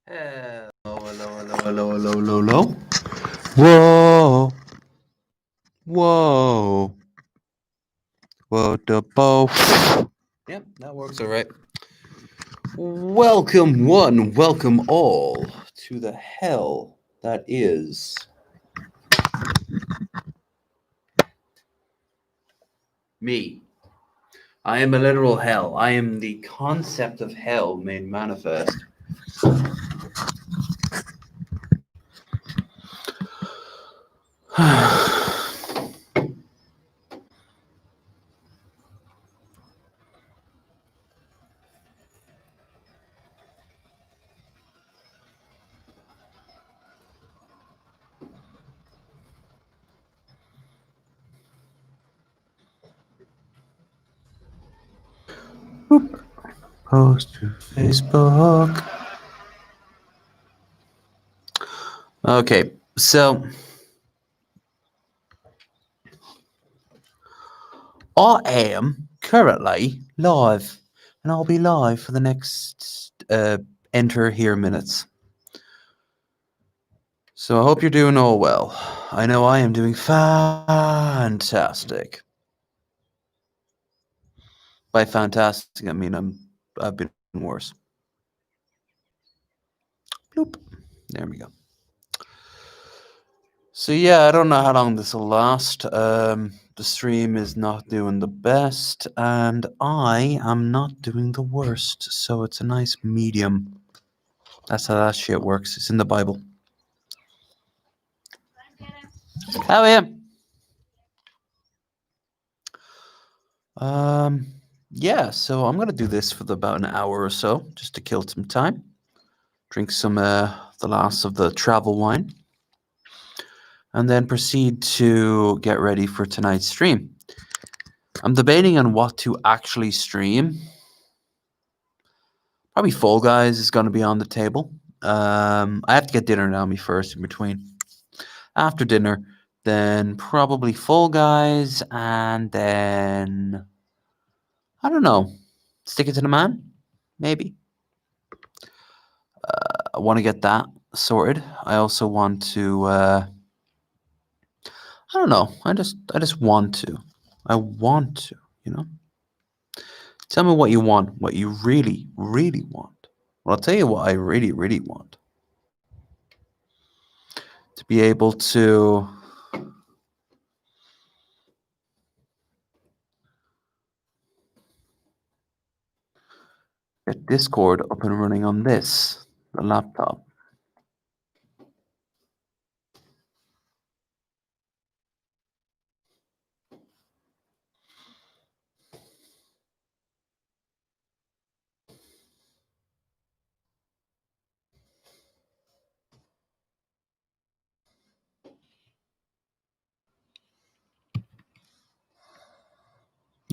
Hello, hello, hello, hello, hello, hello, hello. Whoa, whoa, whoa, the bow. Yep, that works all right. Welcome, one, welcome all to the hell that is me. I am a literal hell. I am the concept of hell made manifest. Post to Facebook. Okay, so I am currently live, and I'll be live for the next enter here minutes. So I hope you're doing all well. I know I am doing fantastic. By fantastic, I mean I've been worse. Bloop. There we go. So yeah, I don't know how long this will last. The stream is not doing the best, and I am not doing the worst. So it's a nice medium. That's how that shit works. It's in the Bible. How are you? Yeah, so I'm gonna do this for about an hour or so, just to kill some time. Drink some the last of the travel wine, and then proceed to get ready for tonight's stream. I'm debating on what to actually stream. Probably Fall Guys is going to be on the table. I have to get dinner now, me first in between. After dinner, then probably Fall Guys, and then I don't know. Stick it to the man, maybe. I want to get that sorted. I also want to. I don't know. I just want to. I want to. You know. Tell me what you want. What you really, really want. Well, I'll tell you what I really, really want. To be able to. Get Discord up and running on this, the laptop.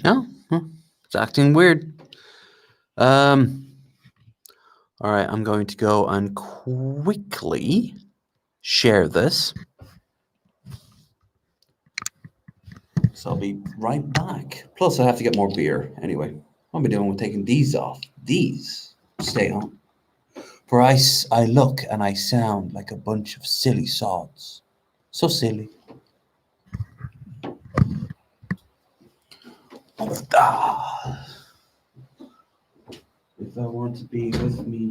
No, it's acting weird. All right, I'm going to go and quickly share this. So I'll be right back. Plus, I have to get more beer. Anyway, I'll be doing with taking these off. These stay on. For I look and I sound like a bunch of silly sods. So silly. Ah. If I want to be with me.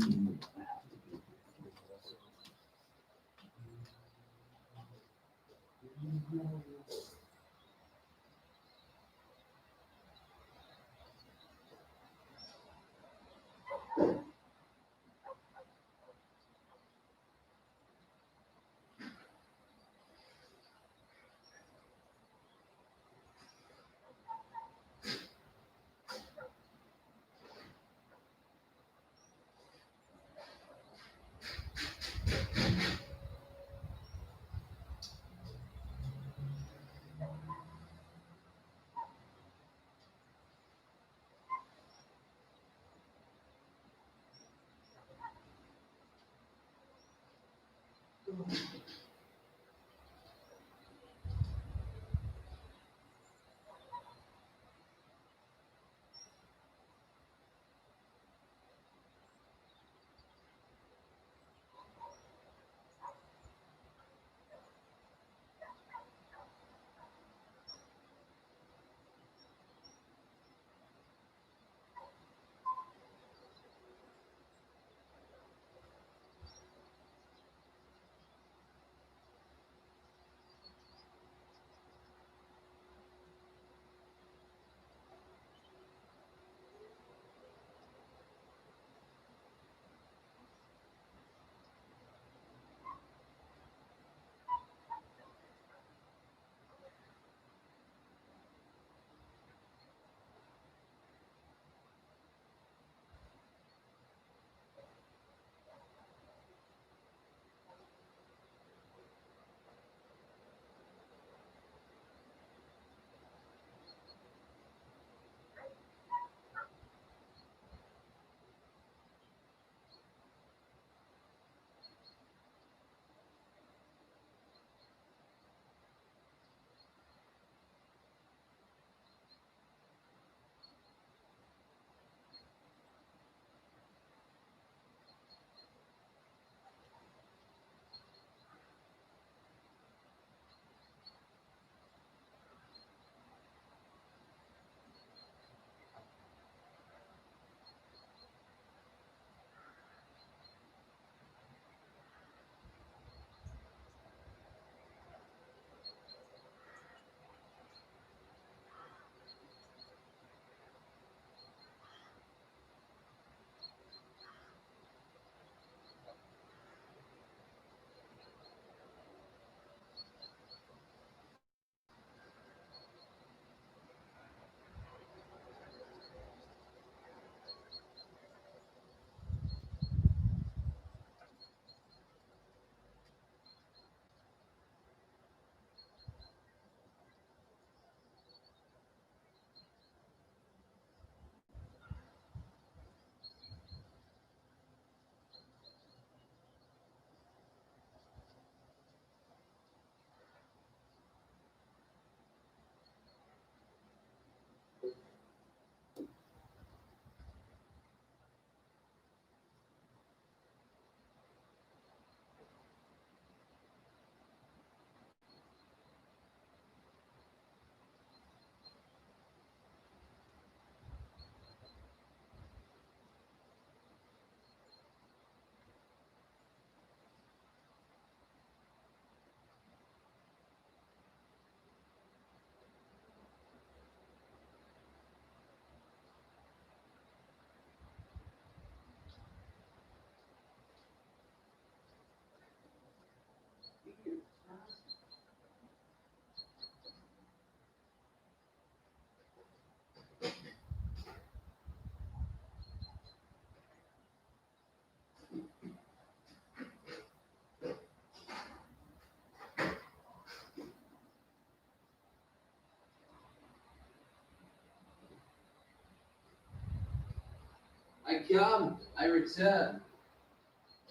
I come, I return.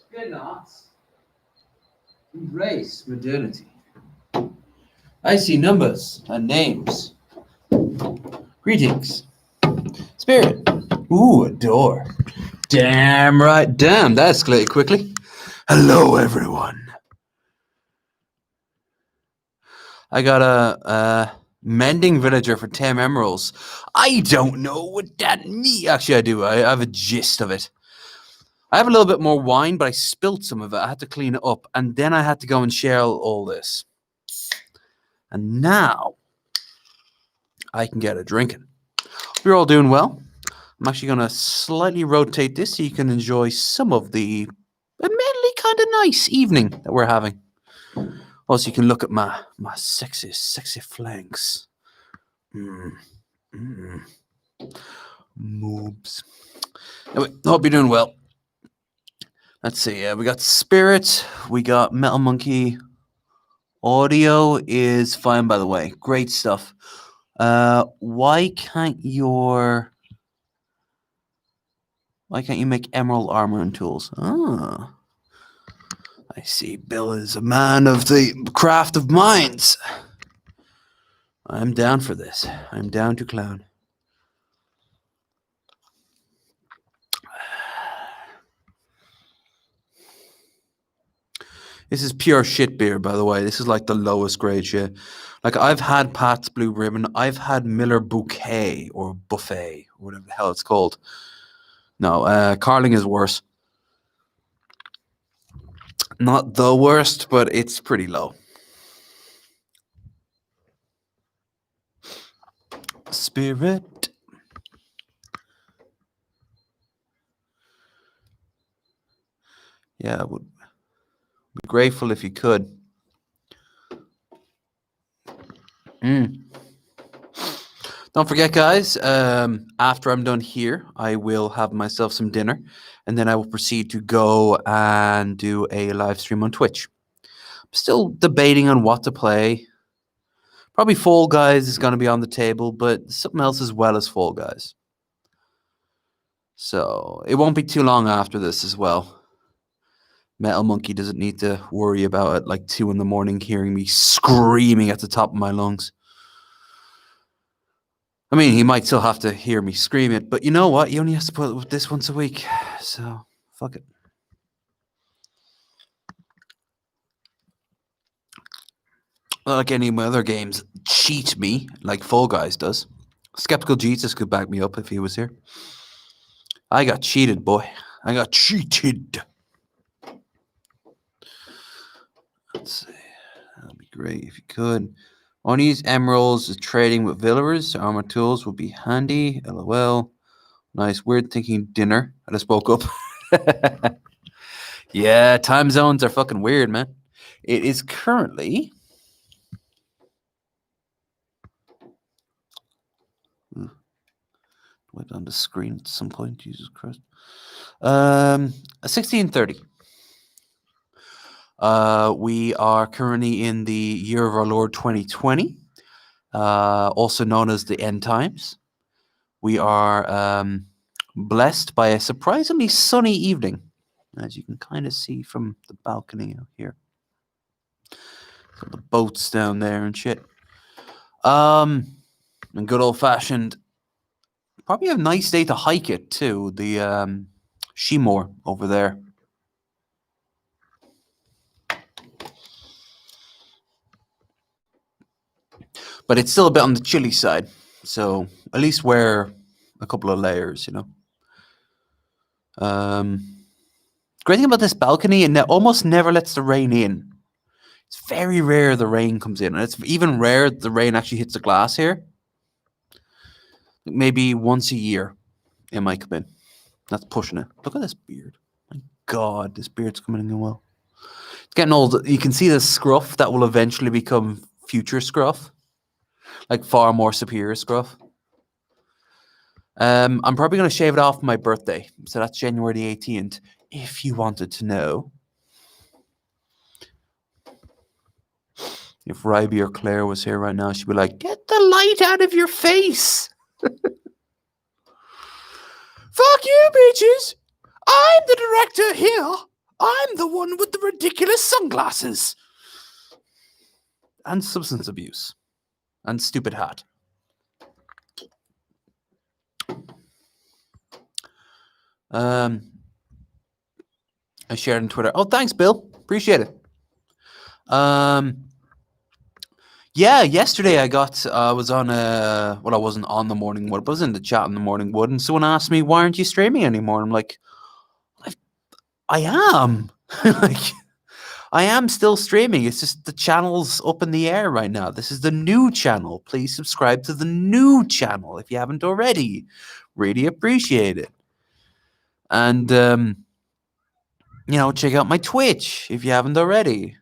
Fear not. Embrace modernity. I see numbers and names. Greetings. Spirit. Ooh, a door. Damn right. Damn, that escalated quickly. Hello, everyone. I got a mending villager for 10 emeralds. I don't know what that means. Actually, I do. I have a gist of it. I have a little bit more wine, but I spilt some of it. I had to clean it up, and then I had to go and share all this. And now I can get a drinking. Hope you're all doing well. I'm actually going to slightly rotate this so you can enjoy some of the admittedly kind of nice evening that we're having. Also, you can look at my sexy flanks. Moobs. Anyway, hope you're doing well. Let's see. We got Spirit. We got Metal Monkey. Audio is fine, by the way. Great stuff. Why can't you make emerald armor and tools? Ah. I see Bill is a man of the craft of mines. I'm down for this. I'm down to clown. This is pure shit beer, by the way. This is like the lowest grade shit. Like, I've had Pat's Blue Ribbon. I've had Miller Bouquet or Buffet, or whatever the hell it's called. No, Carling is worse. Not the worst, but it's pretty low. Spirit. Yeah, I would be grateful if you could. Don't forget, guys, after I'm done here, I will have myself some dinner, and then I will proceed to go and do a live stream on Twitch. I'm still debating on what to play. Probably Fall Guys is going to be on the table, but something else as well as Fall Guys. So it won't be too long after this as well. Metal Monkey doesn't need to worry about it like 2 a.m. hearing me screaming at the top of my lungs. I mean, he might still have to hear me scream it, but you know what? He only has to put with this once a week, so fuck it. Like any of my other games, cheat me like Fall Guys does. Skeptical Jesus could back me up if he was here. I got cheated, boy. I got cheated. Let's see. That'd be great if you could. On these emeralds, trading with villagers, armor tools would be handy. LOL. Nice. Weird thinking dinner. I just woke up. Yeah, time zones are fucking weird, man. It is currently... Went on the screen at some point. Jesus Christ. 16:30. We are currently in the year of our Lord 2020, also known as the end times. We are blessed by a surprisingly sunny evening, as you can kind of see from the balcony out here. Got the boats down there and shit. And good old fashioned. Probably a nice day to hike it too. The Shemore over there. But it's still a bit on the chilly side, so at least wear a couple of layers, you know. Great thing about this balcony, it almost never lets the rain in. It's very rare the rain comes in, and it's even rare the rain actually hits the glass here. Maybe once a year it might come in. That's pushing it. Look at this beard. My God, this beard's coming in well. It's getting old. You can see the scruff that will eventually become future scruff. Like far more superior scruff. I'm probably going to shave it off for my birthday. So that's January the 18th. If you wanted to know. If Ryby or Claire was here right now, she'd be like, get the light out of your face. Fuck you, bitches! I'm the director here. I'm the one with the ridiculous sunglasses. And substance abuse. And stupid hat. I shared on Twitter. Oh, thanks, Bill. Appreciate it. Yeah, yesterday I was on I wasn't on the morning wood, but I was in the chat in the morning wood, and someone asked me, why aren't you streaming anymore? I'm like, I am. Like, I am still streaming. It's just the channel's up in the air right now. This is the new channel. Please subscribe to the new channel if you haven't already. Really appreciate it. And, check out my Twitch if you haven't already.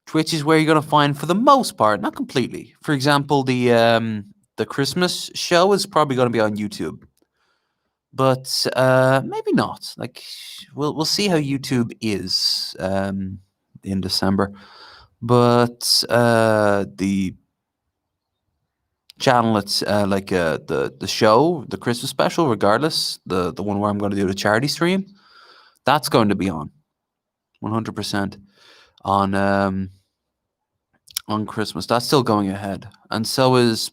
Twitch is where you're going to find, for the most part, not completely. For example, the Christmas show is probably going to be on YouTube. But maybe not. Like, we'll see how YouTube is in December. But the channel, it's the show, the Christmas special, regardless, the one where I'm going to do the charity stream, that's going to be on 100% on Christmas. That's still going ahead, and so is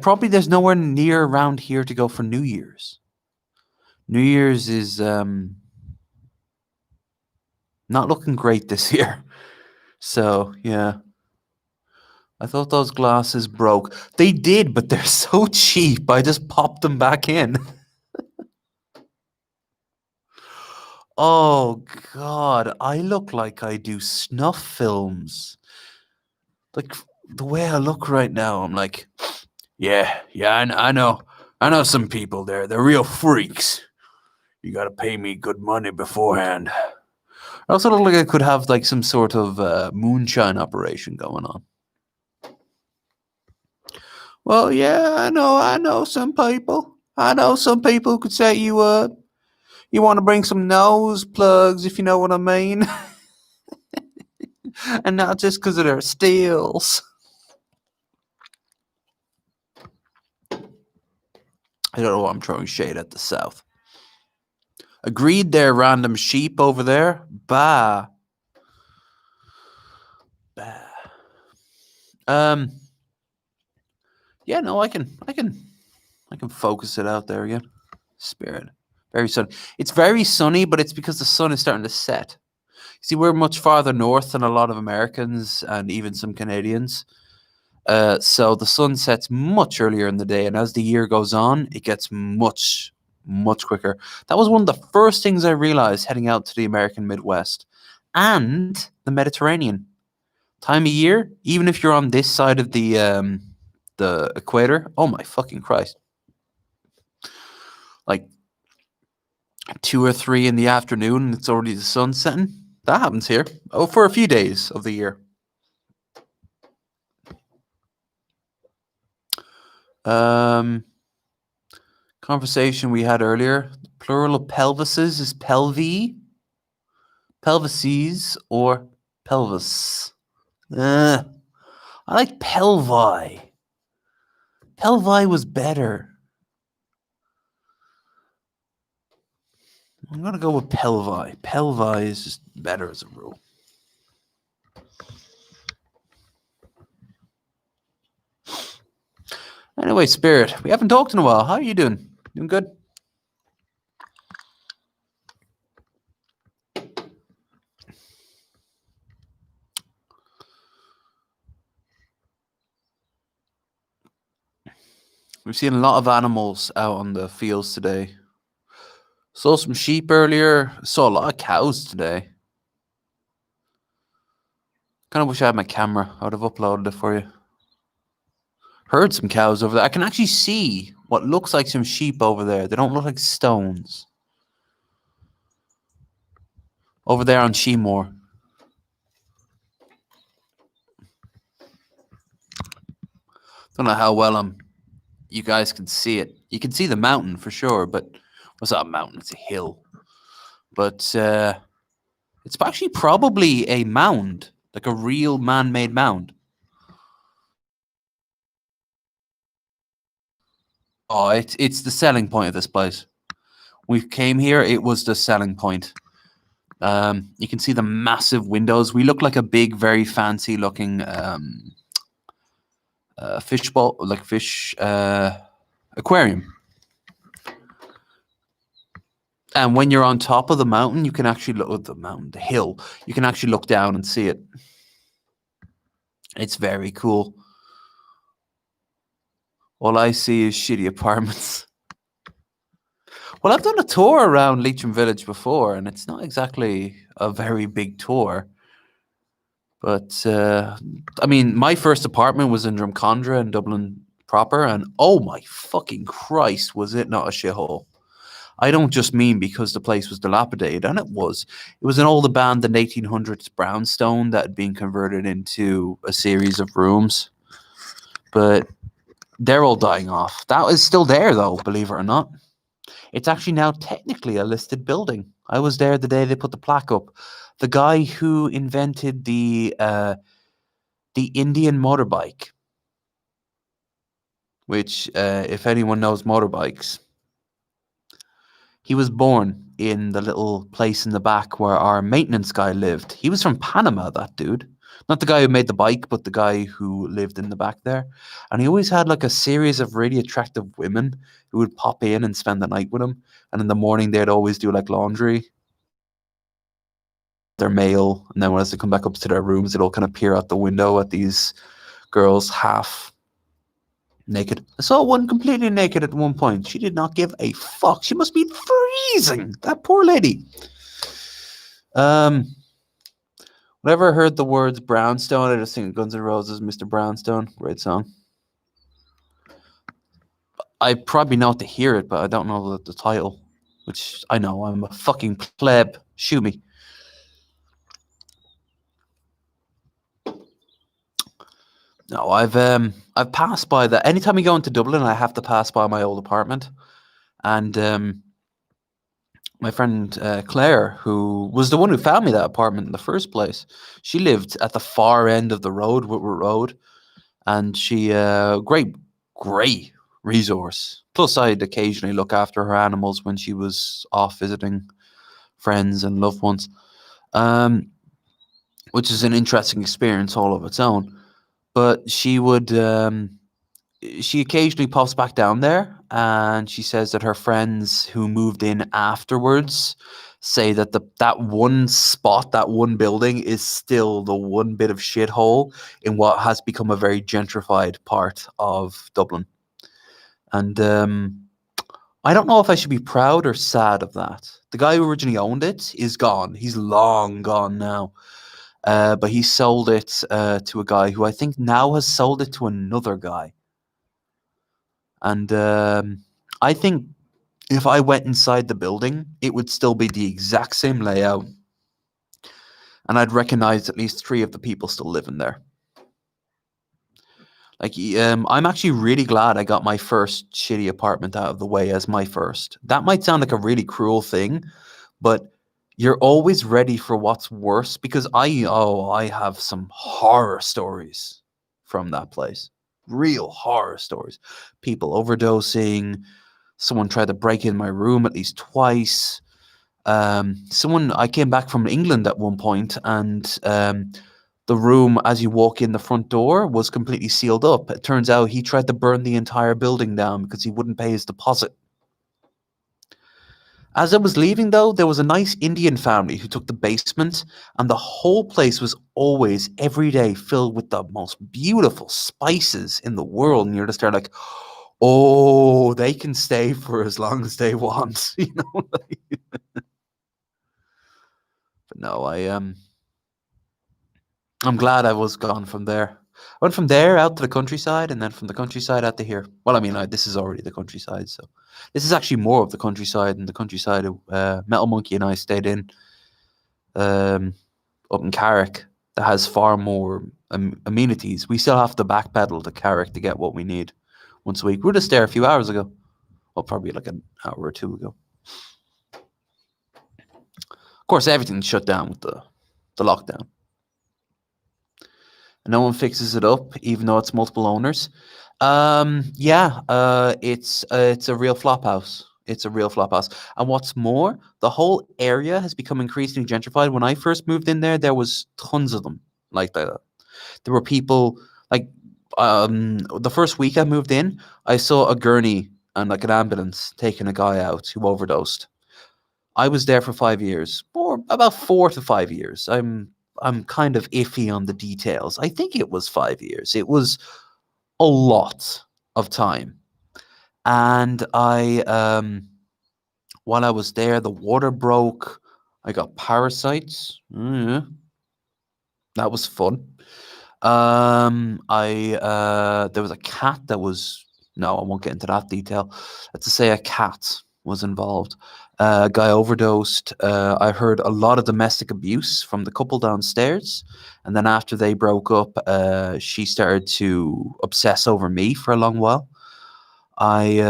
there's nowhere near around here to go for New Year's. New Year's is not looking great this year. So, yeah. I thought those glasses broke. They did, but they're so cheap. I just popped them back in. Oh, God. I look like I do snuff films. Like, the way I look right now, I'm like, yeah, I know. I know some people there. They're real freaks. You gotta pay me good money beforehand. I also look like I could have, like, some sort of moonshine operation going on. Well, yeah, I know some people. I know some people could say you want to bring some nose plugs, if you know what I mean. And not just because of their steels. I don't know why I'm throwing shade at the South. Agreed there, random sheep over there. Bah. Yeah, no, I can focus it out there again. Spirit. Very sunny. It's very sunny, but it's because the sun is starting to set. See, we're much farther north than a lot of Americans and even some Canadians. So the sun sets much earlier in the day, and as the year goes on, it gets much, much quicker. That was one of the first things I realized heading out to the American Midwest and the Mediterranean. Time of year, even if you're on this side of the equator, oh my fucking Christ. Like 2 or 3 in the afternoon, and it's already the sun setting. That happens here. Oh, for a few days of the year. Conversation we had earlier. The plural of pelvises is pelvi, pelvises, or pelvis. I like pelvi. Pelvi was better. I'm gonna go with pelvi. Pelvi is just better as a rule. Anyway, Spirit, we haven't talked in a while. How are you doing? Doing good? We've seen a lot of animals out on the fields today. Saw some sheep earlier. Saw a lot of cows today. Kind of wish I had my camera. I would have uploaded it for you. Heard some cows over there. I can actually see what looks like some sheep over there. They don't look like stones. Over there on Sheemore. Don't know how well you guys can see it. You can see the mountain for sure, but what's that mountain? It's a hill. But it's actually probably a mound, like a real man-made mound. Oh, it's the selling point of this place. We came here, it was the selling point. You can see the massive windows. We look like a big, very fancy looking fish bowl, like fish aquarium. And when you're on top of the mountain, you can actually look at the hill. You can actually look down and see it. It's very cool. All I see is shitty apartments. Well, I've done a tour around Leitrim Village before, and it's not exactly a very big tour. But I mean, my first apartment was in Drumcondra in Dublin proper, and oh my fucking Christ, was it not a shithole? I don't just mean because the place was dilapidated, and it was. It was an old abandoned 1800s brownstone that had been converted into a series of rooms. But they're all dying off. That is still there, though, believe it or not. It's actually now technically a listed building. I was there the day they put the plaque up. The guy who invented the Indian motorbike, which, if anyone knows motorbikes, he was born in the little place in the back where our maintenance guy lived. He was from Panama, that dude. Not the guy who made the bike, but the guy who lived in the back there. And he always had like a series of really attractive women who would pop in and spend the night with him. And in the morning, they'd always do like laundry. Their mail. And then as they come back up to their rooms, they'd all kind of peer out the window at these girls half naked. I saw one completely naked at one point. She did not give a fuck. She must be freezing. That poor lady. Whenever I heard the words brownstone, I just think of Guns N' Roses, Mr. Brownstone. Great song. I probably know to hear it, but I don't know the title. Which I know, I'm a fucking pleb. Shoot me. No, I've passed by that. Anytime I go into Dublin, I have to pass by my old apartment. And my friend Claire, who was the one who found me that apartment in the first place, she lived at the far end of the road, Whitworth Road, and she great resource. Plus, I'd occasionally look after her animals when she was off visiting friends and loved ones, which is an interesting experience all of its own. But she would she occasionally pops back down there, and she says that her friends who moved in afterwards say that that one spot, that one building, is still the one bit of shithole in what has become a very gentrified part of Dublin. And I don't know if I should be proud or sad of that. The guy who originally owned it is gone. He's long gone now. But he sold it to a guy who I think now has sold it to another guy. And I think if I went inside the building, it would still be the exact same layout. And I'd recognize at least 3 of the people still living there. Like, I'm actually really glad I got my first shitty apartment out of the way as my first. That might sound like a really cruel thing, but you're always ready for what's worse, because I have some horror stories from that place. Real horror stories. People overdosing. Someone tried to break in my room at least twice. I came back from England at one point, and the room, as you walk in the front door, was completely sealed up. It turns out he tried to burn the entire building down because he wouldn't pay his deposit. As I was leaving, though, there was a nice Indian family who took the basement, and the whole place was always, every day, filled with the most beautiful spices in the world. And you're just there like, oh, they can stay for as long as they want, you know? But no, I'm glad I was gone from there. I went from there out to the countryside, and then from the countryside out to here. Well, I mean, this is already the countryside, so this is actually more of the countryside than the countryside Metal Monkey and I stayed in up in Carrick. That has far more amenities. We still have to backpedal to Carrick to get what we need once a week. We were just there a few hours ago. Well, probably like an hour or two ago. Of course, everything's shut down with the lockdown. And no one fixes it up, even though it's multiple owners. Yeah, it's a real flop house. It's a real flop house. And what's more, the whole area has become increasingly gentrified. When I first moved in there was tons of them like that. There were people like the first week I moved in, I saw a gurney and like an ambulance taking a guy out who overdosed. I was there for 5 years, or about 4 to 5 years. I'm kind of iffy on the details. I think it was 5 years. It was a lot of time. And while I was there, the water broke. I got parasites. Yeah, that was fun. I There was a cat that was no, I won't get into that detail. Let's just say a cat was involved. A guy overdosed. I heard a lot of domestic abuse from the couple downstairs, and then after they broke up, she started to obsess over me for a long while. I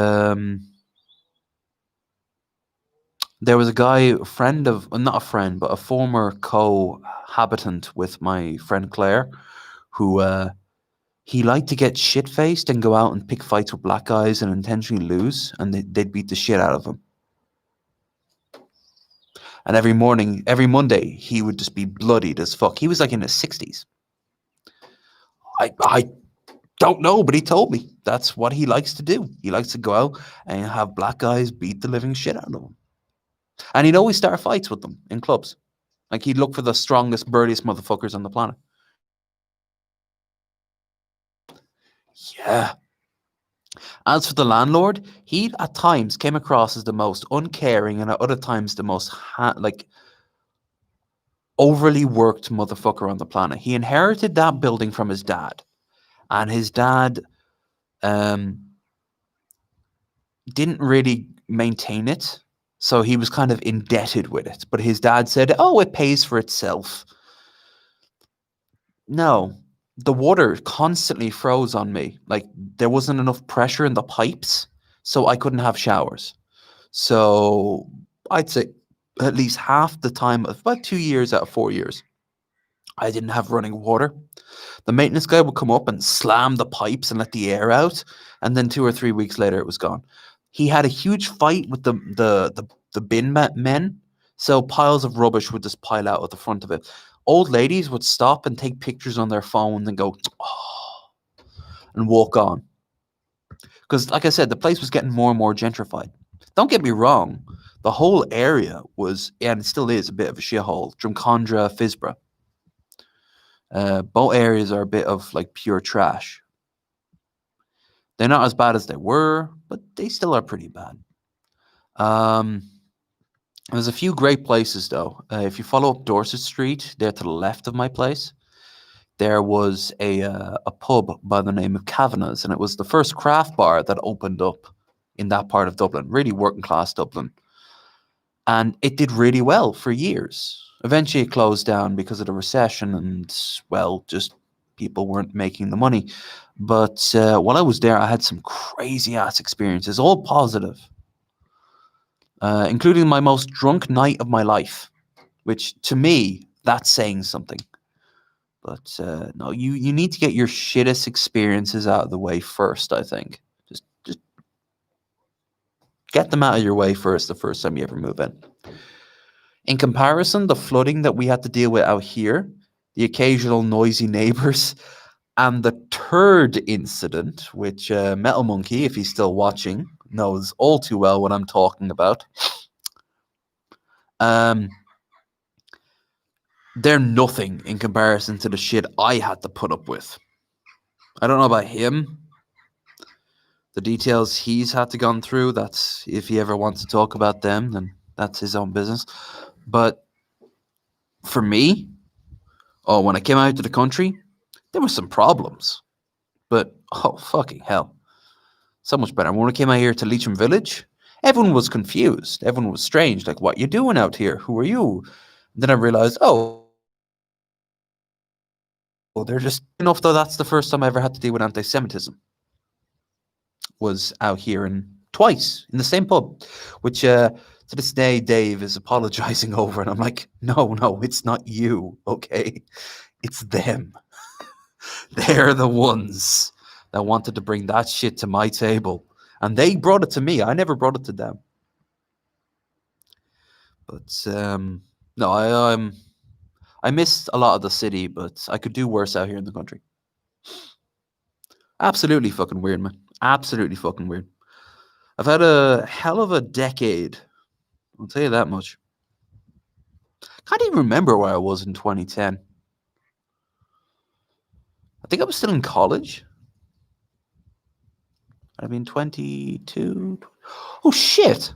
There was a guy, a friend of, well, not a friend, but a former cohabitant with my friend Claire, who he liked to get shit faced and go out and pick fights with black guys and intentionally lose, and they'd beat the shit out of him. And every morning, every Monday, he would just be bloodied as fuck. He was like in his 60s. I don't know, but he told me that's what he likes to do. He likes to go out and have black guys beat the living shit out of him. And he'd always start fights with them in clubs. Like he'd look for the strongest, burliest motherfuckers on the planet. Yeah. As for the landlord, he at times came across as the most uncaring and at other times the most like overly worked motherfucker on the planet. He inherited that building from his dad, and his dad um, didn't really maintain it, so he was kind of indebted with it. But his dad said, "Oh, it pays for itself." No, the water constantly froze on me. Like there wasn't enough pressure in the pipes, so I couldn't have showers. So I'd say at least half the time, of about 2 years out of 4 years, I didn't have running water. The maintenance guy would come up and slam the pipes and let the air out, and then 2 or 3 weeks later, it was gone. He had a huge fight with the bin men, so piles of rubbish would just pile out at the front of it. Old ladies would stop and take pictures on their phone and go, oh, and walk on. Because, like I said, the place was getting more and more gentrified. Don't get me wrong, the whole area was, and it still is, a bit of a shithole. Drumcondra, Fisbra. Both areas are a bit of like pure trash. They're not as bad as they were, but they still are pretty bad. There's a few great places though. If you follow up Dorset Street, there to the left of my place, there was a pub by the name of Kavanagh's, and it was the first craft bar that opened up in that part of Dublin, really working class Dublin. And it did really well for years. Eventually it closed down because of the recession and, well, just people weren't making the money. But while I was there, I had some crazy ass experiences, all positive, including my most drunk night of my life, which to me, that's saying something. But no, you need to get your shittest experiences out of the way first, I think. Just get them out of your way first the first time you ever move in. In comparison, the flooding that we had to deal with out here, the occasional noisy neighbors, and the third incident, which Metal Monkey, if he's still watching, knows all too well what I'm talking about. They're nothing in comparison to the shit I had to put up with. I don't know about him. The details he's had to gone through, that's, if he ever wants to talk about them, then that's his own business. But for me, when I came out to the country, there were some problems. But, oh, fucking hell. So much better. When I came out here to Leitrim Village, everyone was confused. Everyone was strange. Like, what you doing out here? Who are you? And then I realized, they're just enough, though. That's the first time I ever had to deal with anti-Semitism. Was out here, and twice in the same pub, which to this day Dave is apologizing over, and I'm like, no, it's not you, okay? It's them. They're the ones that wanted to bring that shit to my table. And they brought it to me. I never brought it to them. But no, I missed a lot of the city, but I could do worse out here in the country. Absolutely fucking weird, man. Absolutely fucking weird. I've had a hell of a decade. I'll tell you that much. Can't even remember where I was in 2010. I think I was still in college. I'd have been 22. Oh, shit.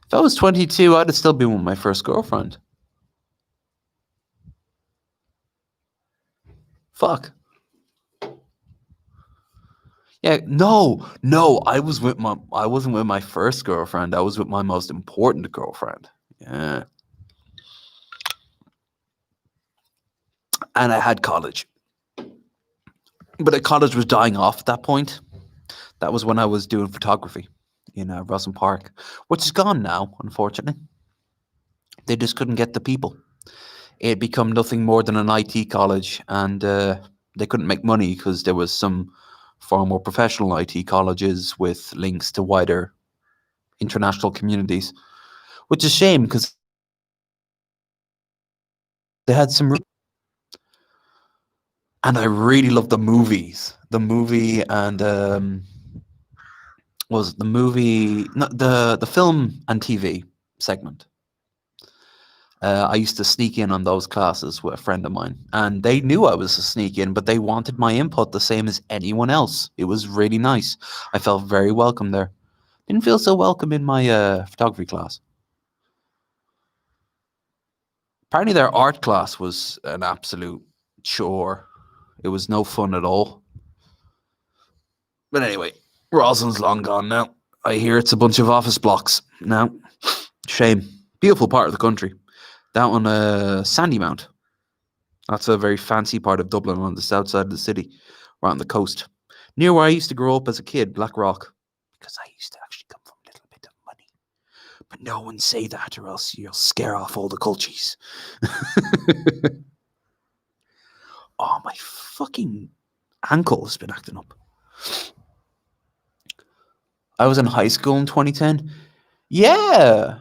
If I was 22, I'd have still been with my first girlfriend. Fuck. Yeah, no, I wasn't with my first girlfriend. I was with my most important girlfriend. Yeah. And I had college. But college was dying off at that point. That was when I was doing photography in Roslyn Park, which is gone now, unfortunately. They just couldn't get the people. It had become nothing more than an IT college, and they couldn't make money because there was some far more professional IT colleges with links to wider international communities, which is a shame because they had some. And I really love the movies. The movie and was the movie, not the film and TV segment. I used to sneak in on those classes with a friend of mine, and they knew I was a sneak in, but they wanted my input the same as anyone else. It was really nice. I felt very welcome there. Didn't feel so welcome in my photography class. Apparently, their art class was an absolute chore. It was no fun at all. But anyway, Roslyn's long gone now. I hear it's a bunch of office blocks now. Shame. Beautiful part of the country. That one, Sandymount. That's a very fancy part of Dublin on the south side of the city, right on the coast. Near where I used to grow up as a kid, Blackrock. Because I used to actually come from a little bit of money. But no one say that or else you'll scare off all the culchies. Oh, my fucking ankle has been acting up. I was in high school in 2010. Yeah.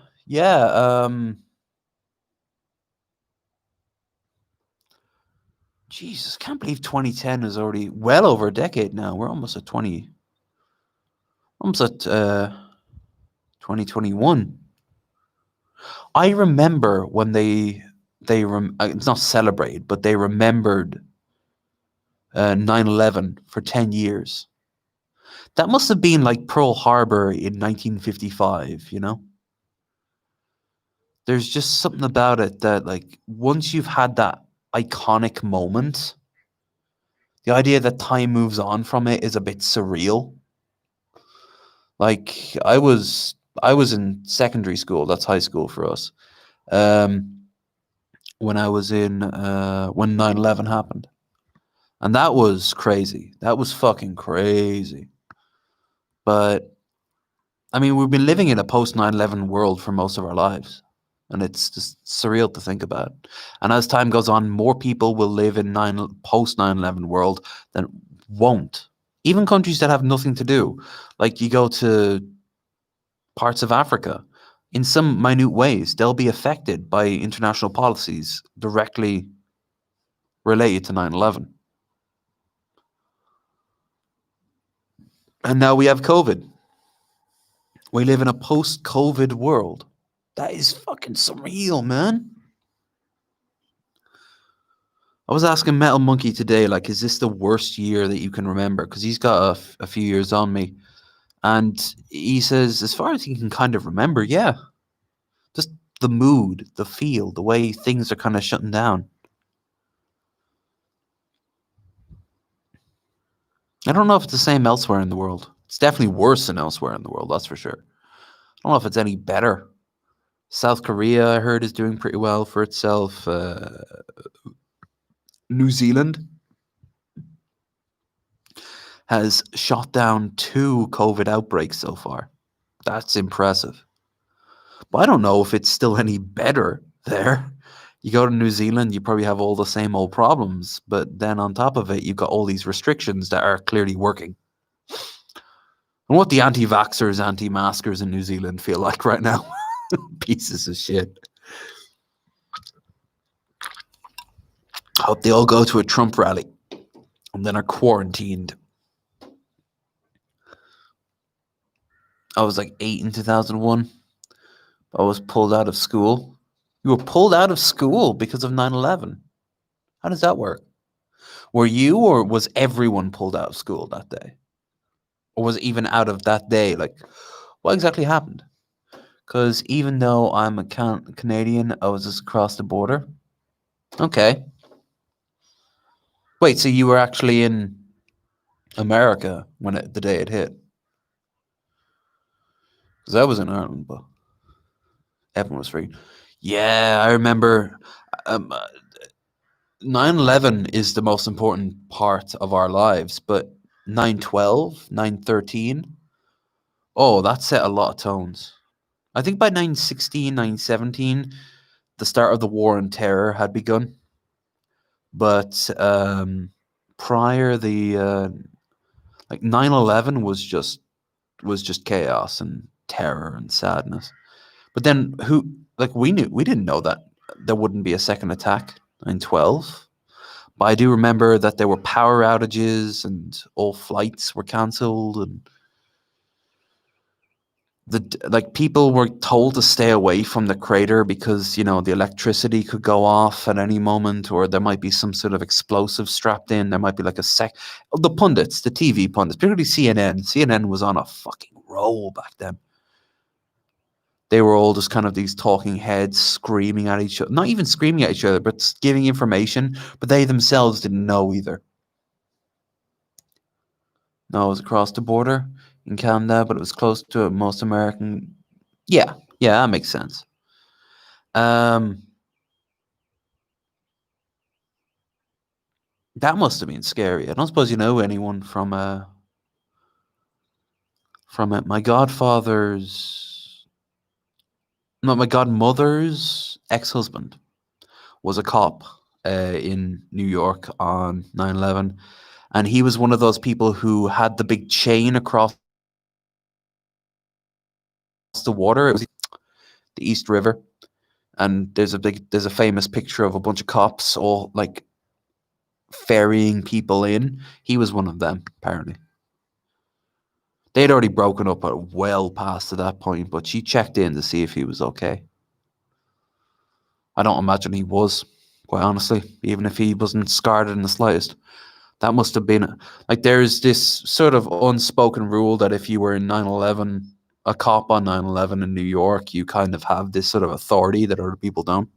Jesus, can't believe 2010 is already well over a decade now. We're almost at 2021. I remember when it's not celebrated, but they remembered 9/11 for 10 years. That must have been like Pearl Harbor in 1955, you know? There's just something about it that, like, once you've had that iconic moment, the idea that time moves on from it is a bit surreal. Like, I was in secondary school. That's high school for us. When I was in when 9/11 happened, and that was crazy. That was fucking crazy. But I mean, we've been living in a post 9/11 world for most of our lives. And it's just surreal to think about. And as time goes on, more people will live in post 9/11 world than won't. Even countries that have nothing to do. Like, you go to parts of Africa, in some minute ways, they'll be affected by international policies directly related to 9/11. And now we have COVID. We live in a post-COVID world. That is fucking surreal, man. I was asking Metal Monkey today, like, is this the worst year that you can remember? Because he's got a few years on me. And he says, as far as he can kind of remember, yeah. Just the mood, the feel, the way things are kind of shutting down. I don't know if it's the same elsewhere in the world. It's definitely worse than elsewhere in the world, that's for sure. I don't know if it's any better. South Korea, I heard, is doing pretty well for itself. New Zealand has shot down 2 COVID outbreaks so far. That's impressive. But I don't know if it's still any better there. You go to New Zealand, you probably have all the same old problems, but then on top of it, you've got all these restrictions that are clearly working. And what the anti-vaxxers, anti-maskers in New Zealand feel like right now. Pieces of shit. I hope they all go to a Trump rally and then are quarantined. I was like 8 in 2001. I was pulled out of school. You were pulled out of school because of 9/11. How does that work? Were you, or was everyone pulled out of school that day? Or was it even out of that day? Like, what exactly happened? Because even though I'm a Canadian, I was just across the border. Okay. Wait, so you were actually in America when the day it hit? Because I was in Ireland, but everyone was free. Yeah, I remember. Um, uh, 9/11 is the most important part of our lives, but 9/12, 9/13, oh, that set a lot of tones. I think by 9/16, 9/17, the start of the war on terror had begun. But prior, the like 9/11 was just chaos and terror and sadness. But then we didn't know that there wouldn't be a second attack in 12. But I do remember that there were power outages and all flights were cancelled, and people were told to stay away from the crater because the electricity could go off at any moment, or there might be some sort of explosive strapped in. There might be like the pundits, the TV pundits, particularly CNN was on a fucking roll back then. They were all just kind of these talking heads screaming at each other, not even screaming at each other, but giving information, but they themselves didn't know either. No, it was across the border in Canada, but it was close to most American. Yeah, that makes sense. That must have been scary. I don't suppose you know anyone from my godfather's, no, my godmother's ex-husband was a cop in New York on 9/11, and he was one of those people who had the big chain across the water. It was the East River, and there's a famous picture of a bunch of cops all like ferrying people in. He was one of them, apparently. They'd already broken up well past to that point, but she checked in to see if he was okay. I don't imagine he was, quite honestly, even if he wasn't scarred in the slightest. That must have been like there's this sort of unspoken rule that if you were in 9/11, a cop on 9/11 in New York, you kind of have this sort of authority that other people don't.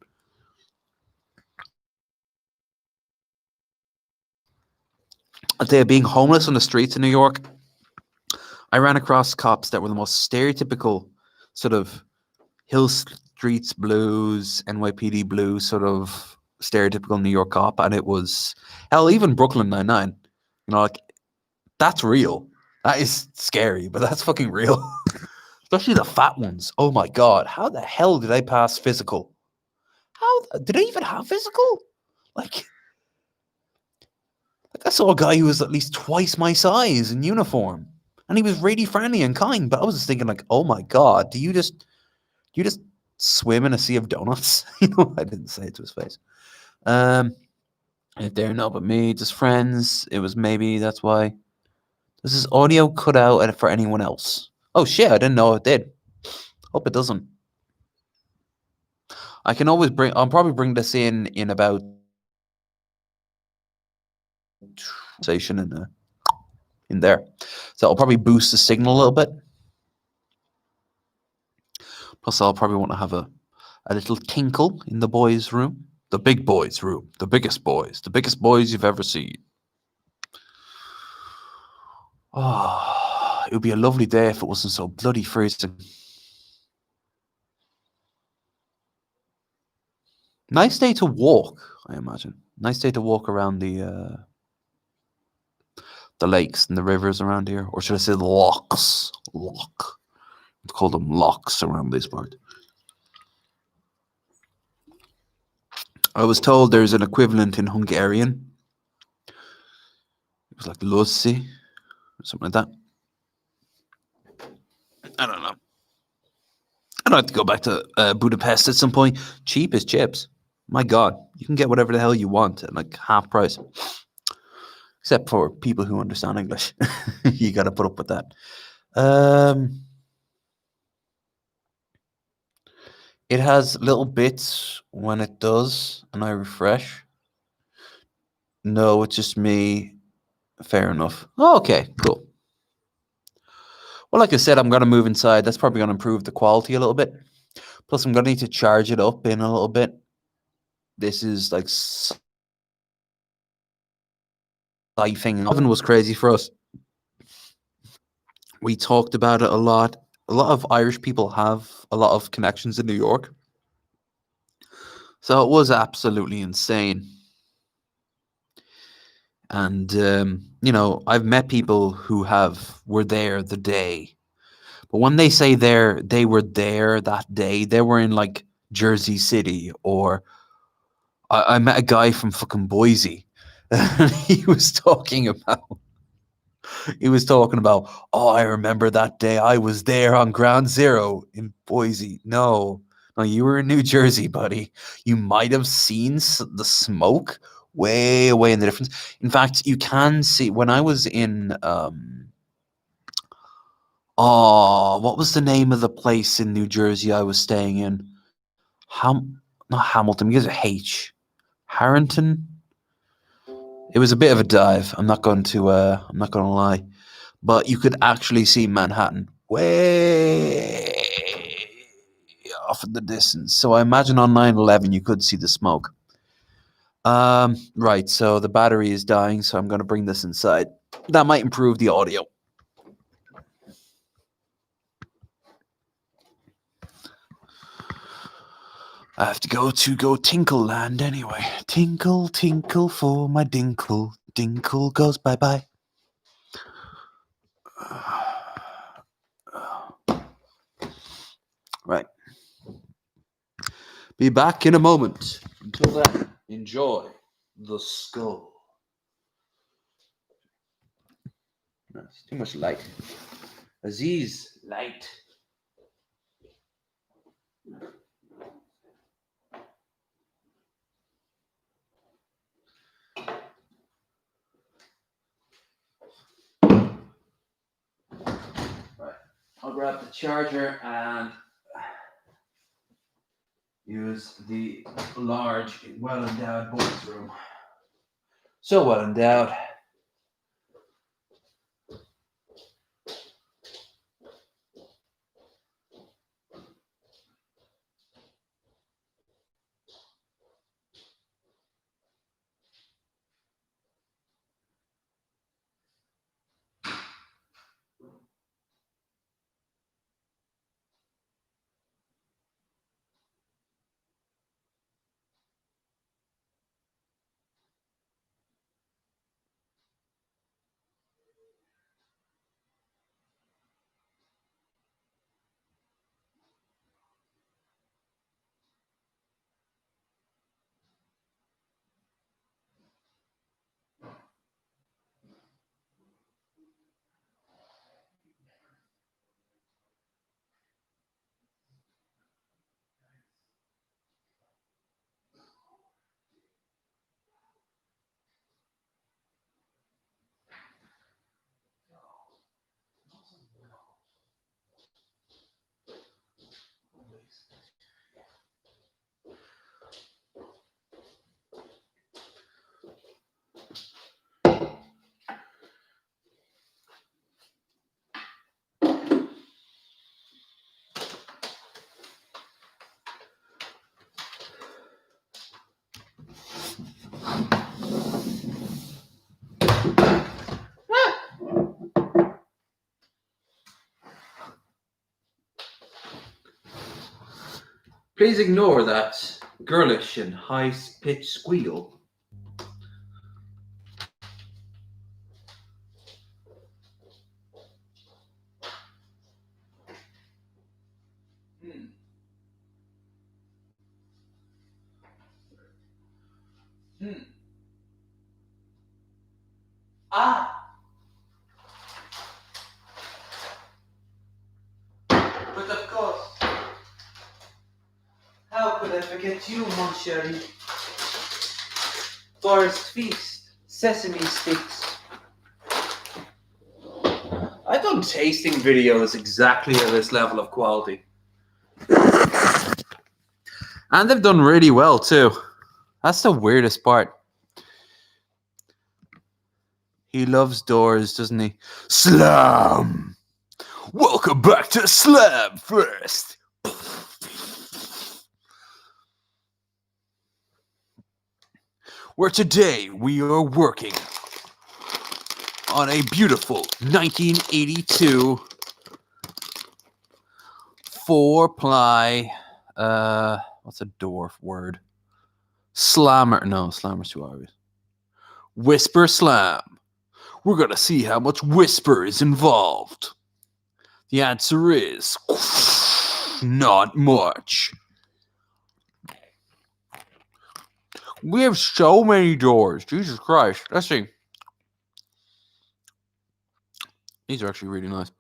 They're being homeless on the streets in New York. I ran across cops that were the most stereotypical sort of Hill Streets Blues, NYPD Blues sort of stereotypical New York cop, and it was hell, even Brooklyn Nine-Nine. Like that's real. That is scary, but that's fucking real. Especially the fat ones. Oh my god, how the hell did I pass physical? How did I even have physical? Like I saw a guy who was at least twice my size in uniform, and he was really friendly and kind. But I was just thinking, like, oh my god, do you just swim in a sea of donuts? I didn't say it to his face. If they're not but me, just friends. It was maybe that's why. This is audio cut out for anyone else. Oh shit, I didn't know it did. Hope it doesn't. I can always I'll probably bring this in about station in there. So I'll probably boost the signal a little bit. Plus I'll probably want to have a little tinkle in the boys' room. The big boys' room. The biggest boys you've ever seen. Oh, it would be a lovely day if it wasn't so bloody freezing. Nice day to walk, I imagine. Nice day to walk around the lakes and the rivers around here. Or should I say the locks? Lock. Let's call them locks around this part. I was told there's an equivalent in Hungarian. It was like Lussi or something like that. I don't know. I'd like to go back to Budapest at some point. Cheap as chips. My God, you can get whatever the hell you want at like half price. Except for people who understand English. You got to put up with that. Um, it has little bits when it does, and I refresh. No, it's just me. Fair enough. Oh, okay, cool. Well, like I said, I'm going to move inside. That's probably going to improve the quality a little bit. Plus, I'm going to need to charge it up in a little bit. This is like siphoning. Oven was crazy for us. We talked about it a lot. A lot of Irish people have a lot of connections in New York. So it was absolutely insane. And I've met people who were there the day. But when they say they were there that day, they were in like Jersey City, or I met a guy from fucking Boise. And he was talking about, oh, I remember that day I was there on Ground Zero in Boise. No, you were in New Jersey, buddy. You might have seen the smoke way away in the difference. In fact, you can see when I was in, what was the name of the place in New Jersey I was staying in? Not Hamilton, because of H. Harrington. It was a bit of a dive. I'm not going to lie. But you could actually see Manhattan way off in the distance. So I imagine on 9/11 you could see the smoke. Right, so the battery is dying, so I'm going to bring this inside. That might improve the audio. I have to go Tinkle Land anyway. Tinkle, tinkle for my dinkle. Dinkle goes bye-bye. Right. Be back in a moment. Until then, enjoy the skull. No, it's too much light. Aziz, light. Right. I'll grab the charger and use the large, well-endowed boys' room. So well endowed. Please ignore that girlish and high-pitched squeal. Ah! But of course, how could I forget you, mon chéri? Forest Feast, sesame sticks. I've done tasting videos exactly at this level of quality. And they've done really well too. That's the weirdest part. He loves doors, doesn't he? Slam! Welcome back to Slam First! Where today we are working on a beautiful 1982 4-ply, what's a dwarf word? Slammer. No, slammer's too obvious. Whisper slam. We're gonna see how much whisper is involved. The answer is not much. We have so many doors. Jesus Christ. Let's see. These are actually really nice.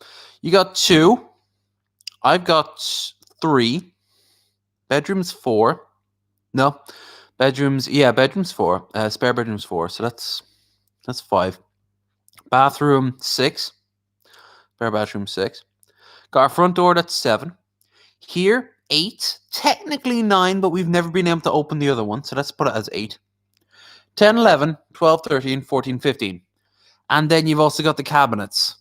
You got 2. I've got 3. Bedrooms 4. No. Bedrooms 4. Spare bedrooms 4. So that's 5. Bathroom 6. Spare bathroom 6. Got our front door, that's 7. Here, 8. Technically 9, but we've never been able to open the other one. So let's put it as 8. 10, 11, 12, 13, 14, 15. And then you've also got the cabinets.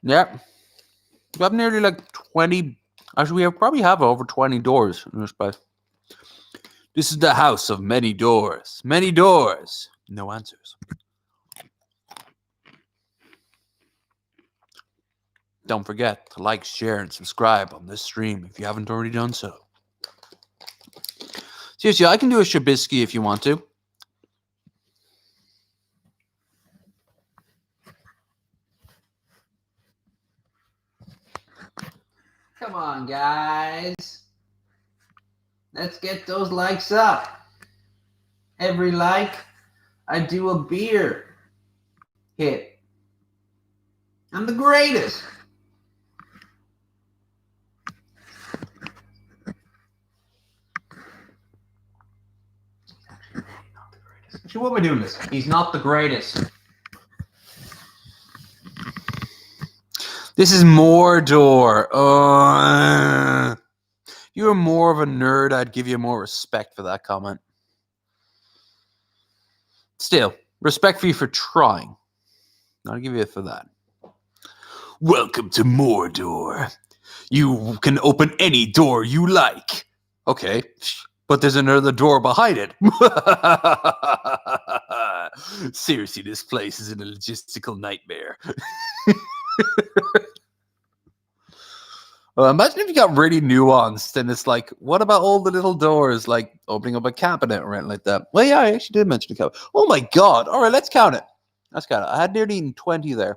Yep. We have nearly like 20. Actually, probably have over 20 doors in this place. This is the house of many doors. Many doors. No answers. Don't forget to like, share, and subscribe on this stream if you haven't already done so. Seriously, I can do a Shabisky if you want to. Come on, guys. Let's get those likes up. Every like, I do a beer hit. I'm the greatest. Actually, what am I doing this? He's not the greatest. This is Mordor. If you were more of a nerd, I'd give you more respect for that comment. Still, respect for you for trying. I'll give you it for that. Welcome to Mordor. You can open any door you like. Okay, but there's another door behind it. Seriously, this place is a logistical nightmare. Imagine if you got really nuanced and it's like, what about all the little doors, like opening up a cabinet or anything like that? Well, yeah, I actually did mention a cabinet. Oh my God. All right, let's count it. I had nearly 20 there.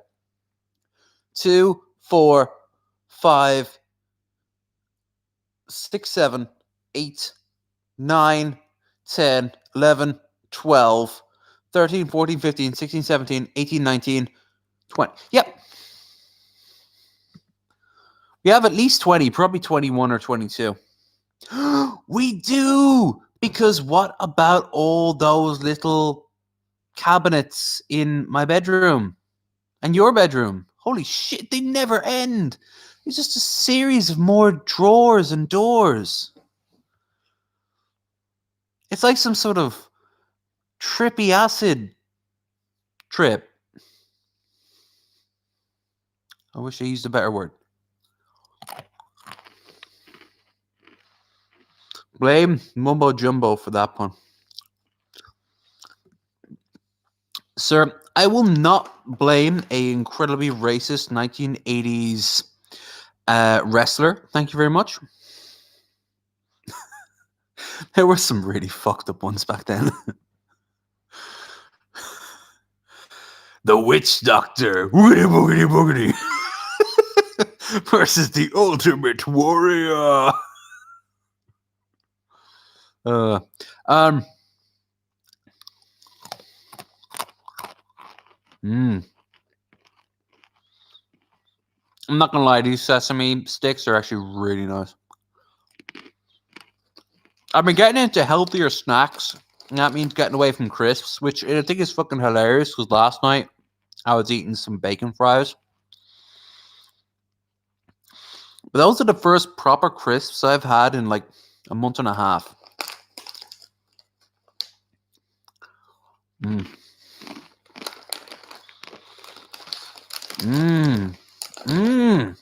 2, 4, 5, 6, 7, 8, 9, 10, 11, 12, 13, 14, 15, 16, 17, 18, 19, 20. Yep. We have at least 20, probably 21 or 22. We do! Because what about all those little cabinets in my bedroom and your bedroom? Holy shit, they never end. It's just a series of more drawers and doors. It's like some sort of trippy acid trip. I wish I used a better word. Blame Mumbo Jumbo for that pun. Sir, I will not blame a incredibly racist 1980s wrestler. Thank you very much. There were some really fucked up ones back then. The Witch Doctor. Woogity boogity boogity. Versus the Ultimate Warrior. Uh, um. Mm. I'm not gonna lie, these sesame sticks are actually really nice. I've been getting into healthier snacks, and that means getting away from crisps, which I think is fucking hilarious. Because last night I was eating some bacon fries, but those are the first proper crisps I've had in like a month and a half. Mmm. Mmm. Mmm.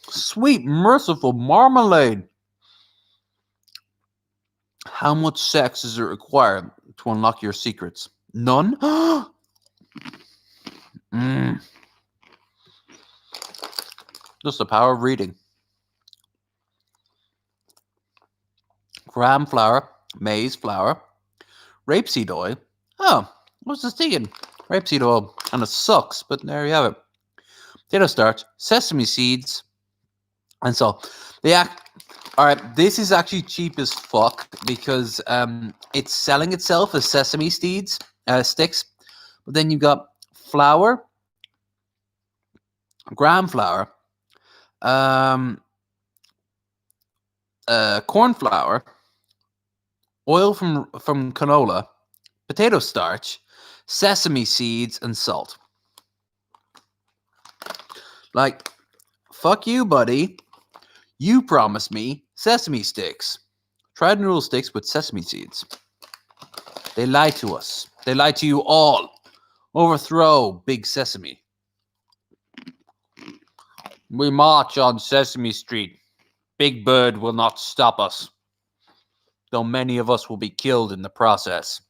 Sweet, merciful marmalade. How much sex is it required to unlock your secrets? None? Mmm. Just the power of reading. Graham flour, maize flour, rapeseed oil. Oh, I was just thinking rapeseed oil, and it sucks, but there you have it. Potato starch, sesame seeds, and salt. All right, this is actually cheap as fuck because it's selling itself as sesame seeds sticks, but then you got flour, graham flour, corn flour, oil from canola, potato starch, sesame seeds, and salt. Like, fuck you, buddy. You promised me sesame sticks. Tried and noodle sticks with sesame seeds. They lied to us. They lied to you all. Overthrow Big Sesame. We march on Sesame Street. Big Bird will not stop us, though many of us will be killed in the process.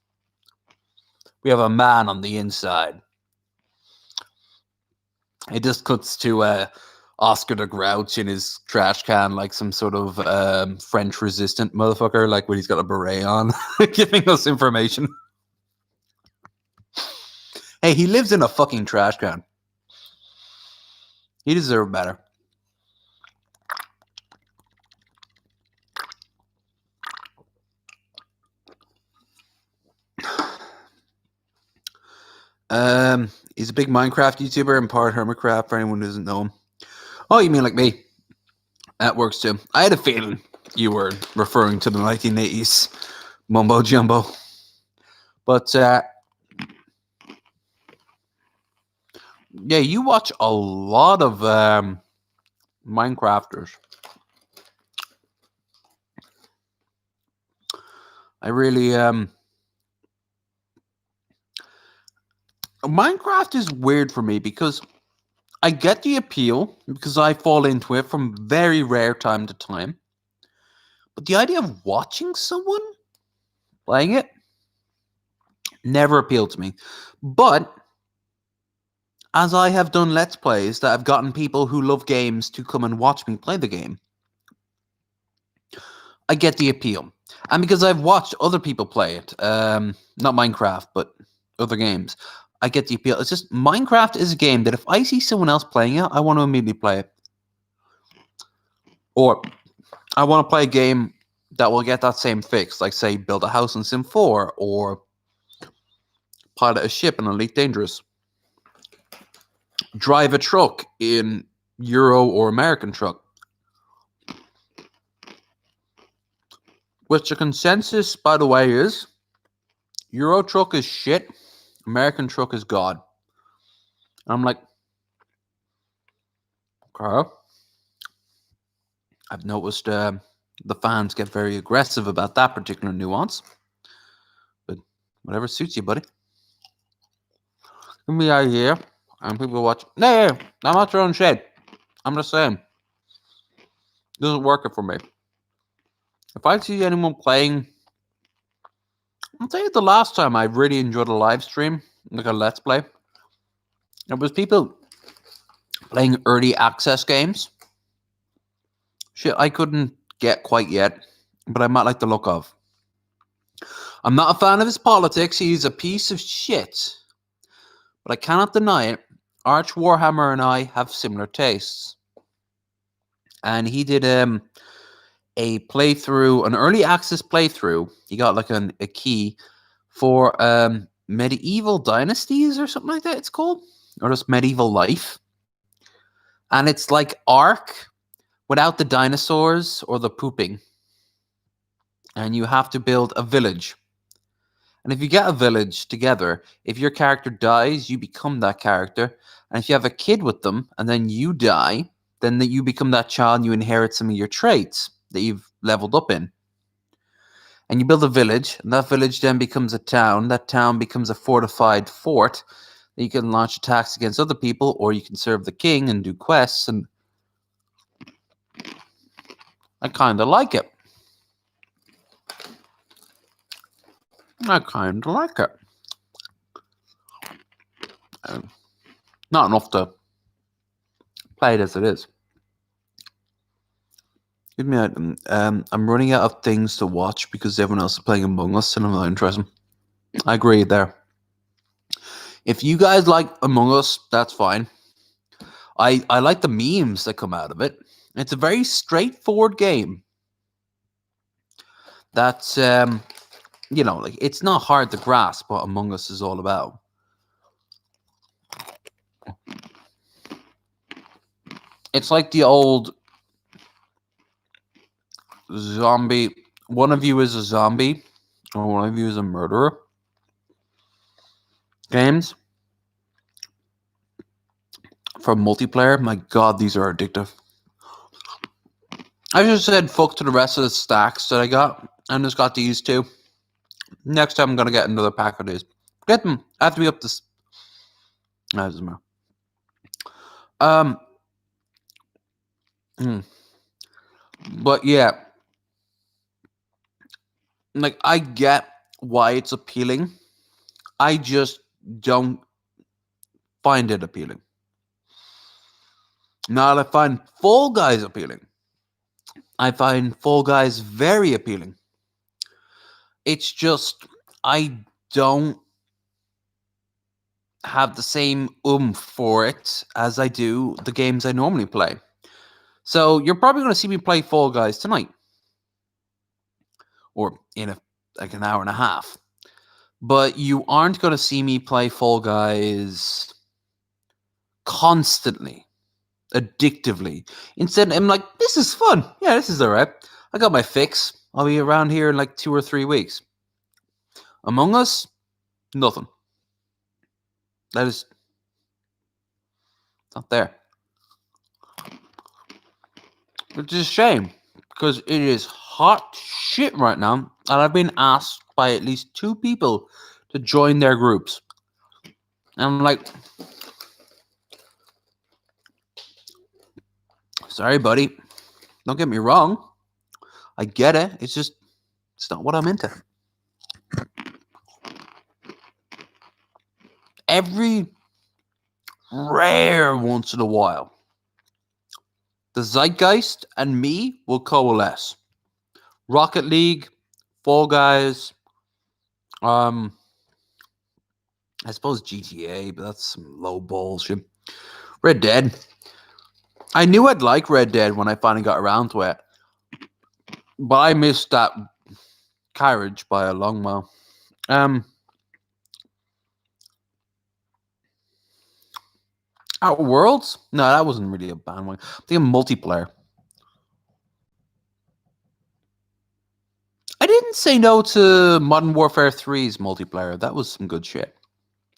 We have a man on the inside. It just cuts to Oscar the Grouch in his trash can like some sort of French resistant motherfucker, like when he's got a beret on, giving us information. Hey, he lives in a fucking trash can. He deserved better. He's a big Minecraft YouTuber and part Hermitcraft for anyone who doesn't know him. Oh, you mean like me? That works too. I had a feeling you were referring to the 1980s mumbo jumbo. But yeah, you watch a lot of Minecrafters. I really Minecraft is weird for me because I get the appeal because I fall into it from very rare time to time. But the idea of watching someone playing it never appealed to me. But as I have done Let's Plays that have gotten people who love games to come and watch me play the game, I get the appeal. And because I've watched other people play it, not Minecraft, but other games, I get the appeal. It's just Minecraft is a game that if I see someone else playing it, I want to immediately play it. Or I want to play a game that will get that same fix, like say build a house in Sim 4 or pilot a ship in Elite Dangerous. Drive a truck in Euro or American Truck. Which the consensus, by the way, is Euro Truck is shit, American Truck is God. And I'm like, okay. I've noticed the fans get very aggressive about that particular nuance. But whatever suits you, buddy. Give me out here. And people watch. No, I'm not throwing shade. I'm just saying. It doesn't work it for me. If I see anyone playing, I'll tell you the last time I really enjoyed a live stream, like a Let's Play. It was people playing early access games. Shit I couldn't get quite yet, but I might like the look of. I'm not a fan of his politics. He's a piece of shit. But I cannot deny it. Arch Warhammer and I have similar tastes. And he did a playthrough, an early access playthrough. You got like a key for Medieval Dynasties or something like that. It's called, or just Medieval Life, and it's like Ark without the dinosaurs or the pooping. And you have to build a village. And if you get a village together, if your character dies, you become that character. And if you have a kid with them and then you die, then you become that child and you inherit some of your traits that you've leveled up in. And you build a village, and that village then becomes a town. That town becomes a fortified fort that you can launch attacks against other people, or you can serve the king and do quests. And I kind of like it. Not enough to play it as it is. Give me I'm running out of things to watch because everyone else is playing Among Us and I'm not interested. I agree there. If you guys like Among Us, that's fine. I like the memes that come out of it. It's a very straightforward game. That's like it's not hard to grasp what Among Us is all about. It's like the old zombie. One of you is a zombie, or one of you is a murderer. Games for multiplayer. My God, these are addictive. I just said fuck to the rest of the stacks that I got. I just got these two. Next time I'm gonna get another pack of these. Get them. I have to be up this. Doesn't matter. But yeah, like I get why it's appealing. I just don't find it appealing. Now I find Fall Guys appealing. I find Fall Guys very appealing. It's just I don't have the same oomph for it as I do the games I normally play. So you're probably going to see me play Fall Guys tonight, or in an hour and a half. But you aren't going to see me play Fall Guys constantly, addictively. Instead, I'm like, this is fun. Yeah, this is all right. I got my fix. I'll be around here in like 2 or 3 weeks. Among Us, nothing. That is not there. Which is a shame, because it is hot shit right now, and I've been asked by at least 2 people to join their groups. And I'm like, sorry, buddy. Don't get me wrong. I get it. It's not what I'm into. Every rare once in a while, the zeitgeist and me will coalesce. Rocket League, Fall Guys, I suppose GTA, but that's some low bullshit. Red Dead. I knew I'd like Red Dead when I finally got around to it, but I missed that carriage by a long mile. Outer Worlds? No, that wasn't really a bad one. I think multiplayer. I didn't say no to Modern Warfare 3's multiplayer. That was some good shit.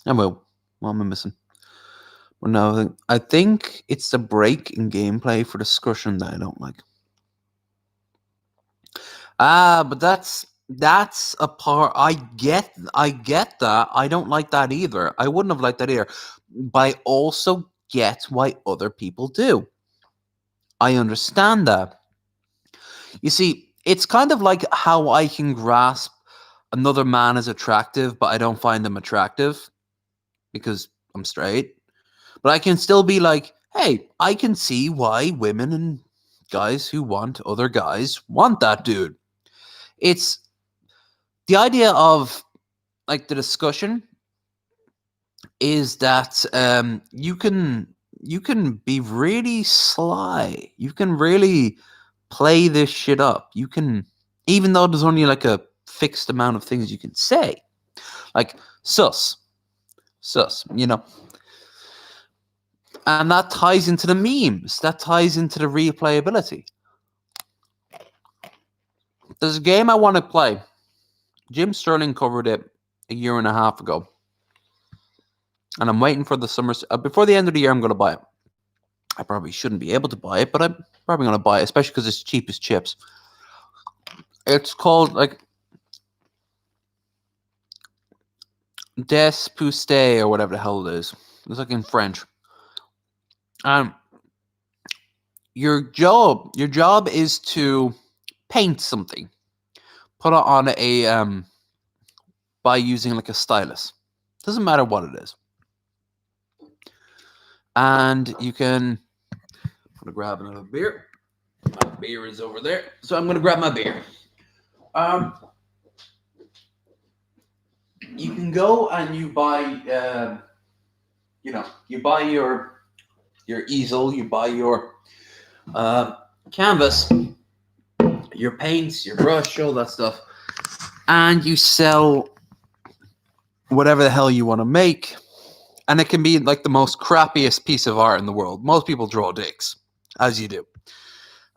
And what am I missing? Well, no, I think it's the break in gameplay for discussion that I don't like. But that's a part. I get that. I don't like that either. I wouldn't have liked that either. But I also get why other people do. I understand that. You see, it's kind of like how I can grasp another man as attractive, but I don't find them attractive because I'm straight. But I can still be like, hey, I can see why women and guys who want other guys want that dude. It's the idea of like the discussion is that you can be really sly. You can really play this shit up. You can, even though there's only like a fixed amount of things you can say, like sus, you know. And that ties into the memes. That ties into the replayability. There's a game I want to play. Jim Sterling covered it a year and a half ago. And I'm waiting for the summer. Before the end of the year, I'm going to buy it. I probably shouldn't be able to buy it, but I'm probably going to buy it, especially because it's cheap as chips. It's called, like, Des Pouste or whatever the hell it is. It's like in French. Your job is to paint something. Put it on a by using like a stylus. Doesn't matter what it is. And you can, I'm gonna grab another beer. My beer is over there, so I'm gonna grab my beer. You can go and you buy, you buy your easel, you buy your canvas, your paints, your brush, all that stuff, and you sell whatever the hell you want to make. And it can be like the most crappiest piece of art in the world. Most people draw dicks, as you do.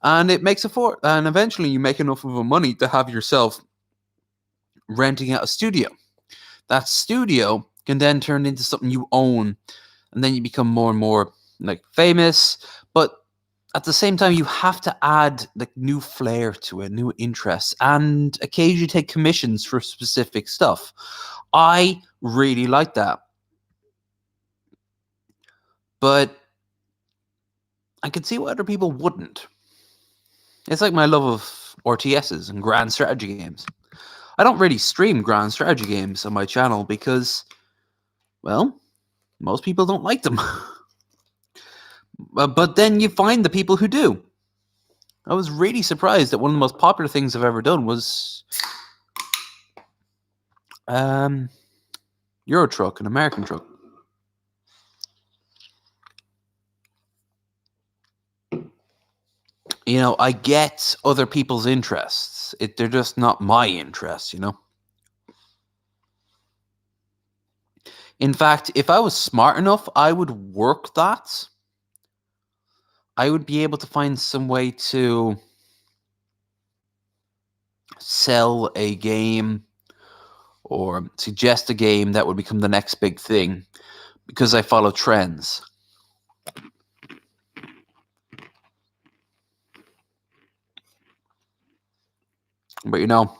And it makes and eventually you make enough of a money to have yourself renting out a studio. That studio can then turn into something you own, and then you become more and more like famous. But at the same time, you have to add like new flair to it, new interests, and occasionally take commissions for specific stuff. I really like that. But I could see why other people wouldn't. It's like my love of RTSs and grand strategy games. I don't really stream grand strategy games on my channel because, well, most people don't like them. But then you find the people who do. I was really surprised that one of the most popular things I've ever done was Euro Truck, an American truck. You know, I get other people's interests. They're just not my interests, you know? In fact, if I was smart enough, I would work that. I would be able to find some way to sell a game or suggest a game that would become the next big thing because I follow trends. But you know,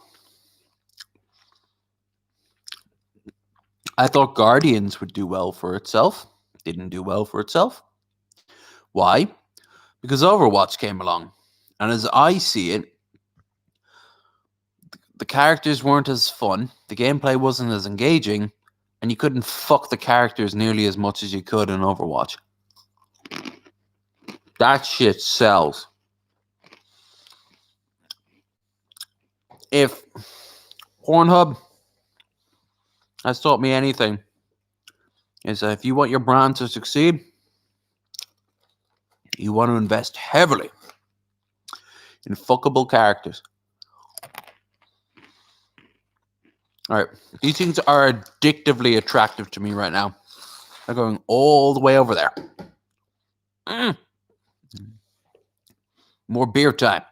I thought Guardians would do well for itself. Didn't do well for itself. Why? Because Overwatch came along. And as I see it, the characters weren't as fun, the gameplay wasn't as engaging, and you couldn't fuck the characters nearly as much as you could in Overwatch. That shit sells. If Pornhub has taught me anything, is that if you want your brand to succeed, you want to invest heavily in fuckable characters. Alright, these things are addictively attractive to me right now. They're going all the way over there. More beer time.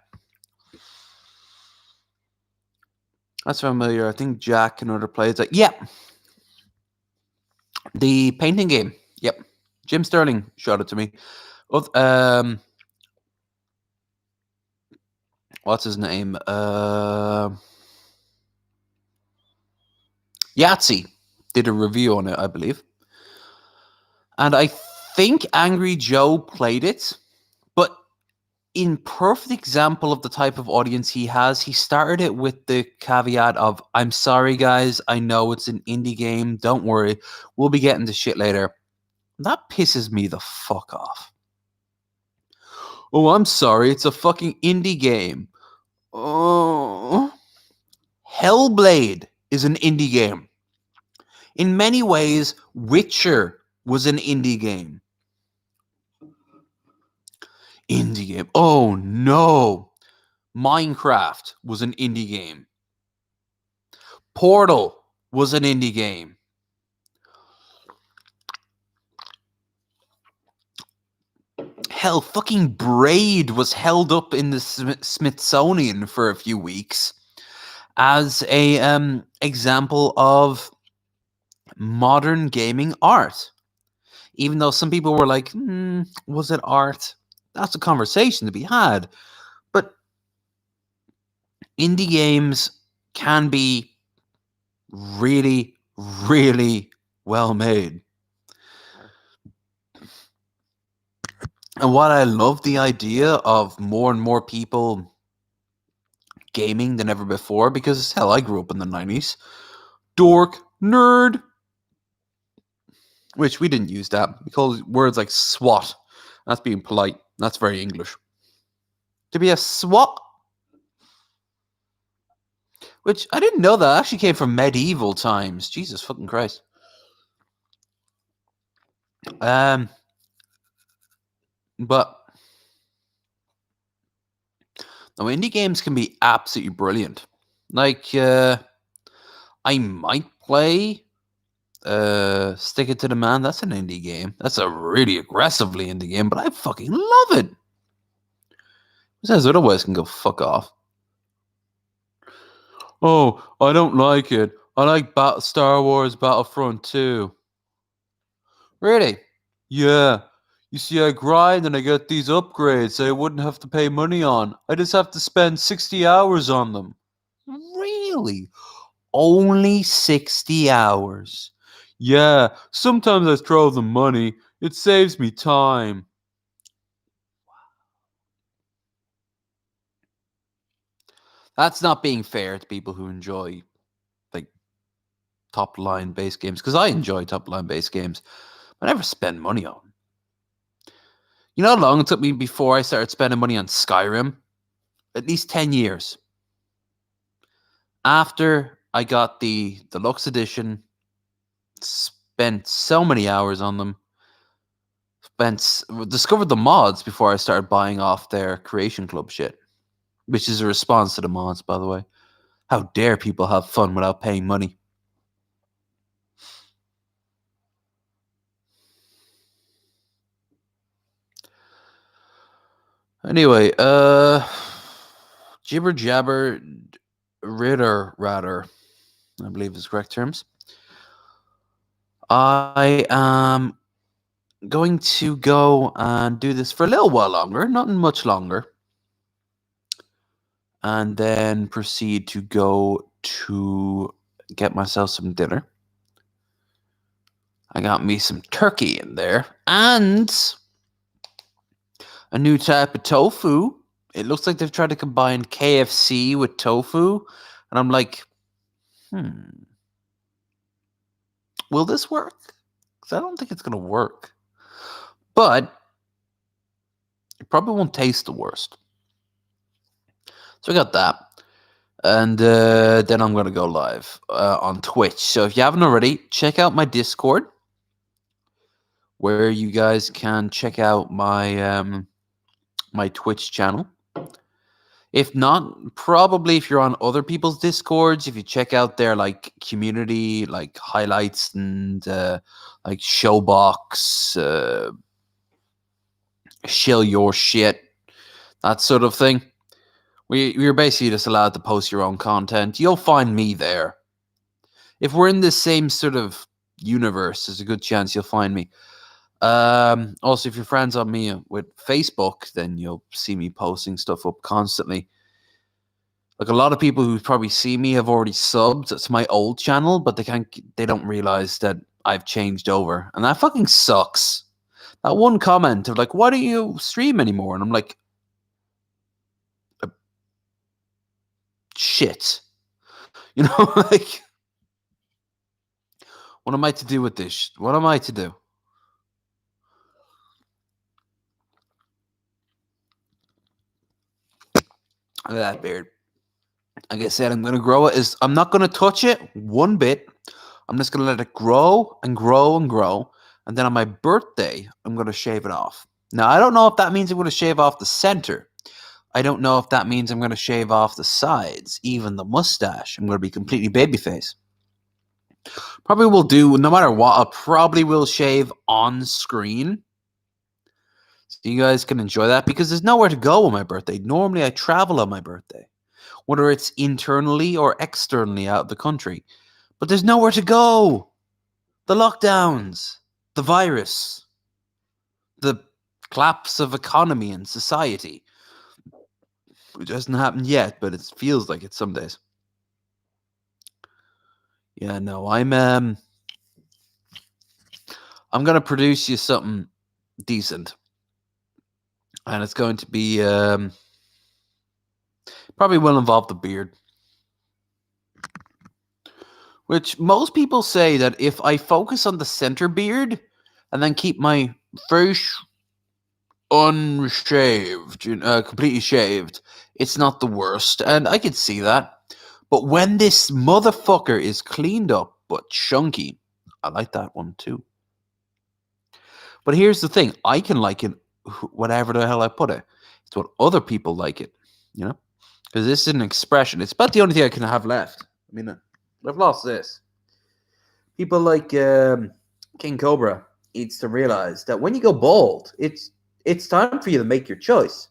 That's familiar. I think Jack and other players. Yep. The painting game. Yep. Jim Sterling showed it to me. What's his name? Yahtzee did a review on it, I believe. And I think Angry Joe played it. But in perfect example of the type of audience he has, he started it with the caveat of, I'm sorry, guys. I know it's an indie game. Don't worry. We'll be getting to shit later. That pisses me the fuck off. Oh, I'm sorry. It's a fucking indie game. Oh. Hellblade is an indie game. In many ways, Witcher was an indie game. Indie game. Oh, no. Minecraft was an indie game. Portal was an indie game. Hell, fucking Braid was held up in the Smithsonian for a few weeks as a example of modern gaming art. Even though some people were like, was it art? That's a conversation to be had. But indie games can be really, really well made. And while I love the idea of more and more people gaming than ever before, because hell, I grew up in the 90s. Dork, nerd. Which we didn't use that. We call words like SWAT. That's being polite. That's very English. To be a SWAT. Which I didn't know that actually came from medieval times. Jesus fucking Christ. But no, indie games can be absolutely brilliant. Like, I might play Stick It to the Man. That's an indie game. That's a really aggressively indie game, but I fucking love it. Who says otherwise can go fuck off? Oh, I don't like it. I like Star Wars Battlefront 2. Really? Yeah. You see, I grind and I get these upgrades I wouldn't have to pay money on. I just have to spend 60 hours on them. Really? Only 60 hours? Yeah, sometimes I throw the money. It saves me time. That's not being fair to people who enjoy, like, top-line based games. Because I enjoy top-line based games. I never spend money on them. You know how long it took me before I started spending money on Skyrim? At least 10 years. After I got the deluxe edition, spent so many hours on them, discovered the mods before I started buying off their Creation Club shit, which is a response to the mods, by the way. How dare people have fun without paying money? Anyway, jibber jabber ritter rather, I believe is correct terms. I am going to go and do this for a little while longer, not much longer, and then proceed to go to get myself some dinner. I got me some turkey in there and a new type of tofu. It looks like they've tried to combine KFC with tofu, and I'm like, will this work? Because I don't think it's going to work. But it probably won't taste the worst. So I got that. And then I'm going to go live on Twitch. So if you haven't already, check out my Discord, where you guys can check out my my Twitch channel. If not, probably if you're on other people's Discords, if you check out their like community, like highlights and like Showbox, shill your shit, that sort of thing. We're basically just allowed to post your own content. You'll find me there. If we're in the same sort of universe, there's a good chance you'll find me. Also, if you're friends on me with Facebook, then you'll see me posting stuff up constantly. Like a lot of people who probably see me have already subbed to my old channel, but they don't realize that I've changed over, and that fucking sucks. That one comment of like, "Why don't you stream anymore?" And I'm like, shit. You know, like, what am I to do with this? What am I to do? Look at that beard. Like I said, I'm going to grow it. I'm not going to touch it one bit. I'm just going to let it grow and grow and grow. And then on my birthday, I'm going to shave it off. Now, I don't know if that means I'm going to shave off the center. I don't know if that means I'm going to shave off the sides, even the mustache. I'm going to be completely babyface. Probably will do, no matter what, I probably will shave on screen. So you guys can enjoy that, because there's nowhere to go on my birthday. Normally I travel on my birthday, whether it's internally or externally out of the country. But there's nowhere to go. The lockdowns, the virus, the collapse of economy and society. Which hasn't happened yet, but it feels like it some days. Yeah, no, I'm gonna produce you something decent, and it's going to be probably will involve the beard, which most people say that if I focus on the center beard and then keep my face unshaved, completely shaved, it's not the worst, and I could see that. But when this motherfucker is cleaned up but chunky, I like that one too. But here's the thing, I can like it whatever the hell I put it. It's what other people like it, you know? Because this is an expression. It's about the only thing I can have left. I mean, I've lost this. People like King Cobra needs to realize that when you go bald, it's time for you to make your choice.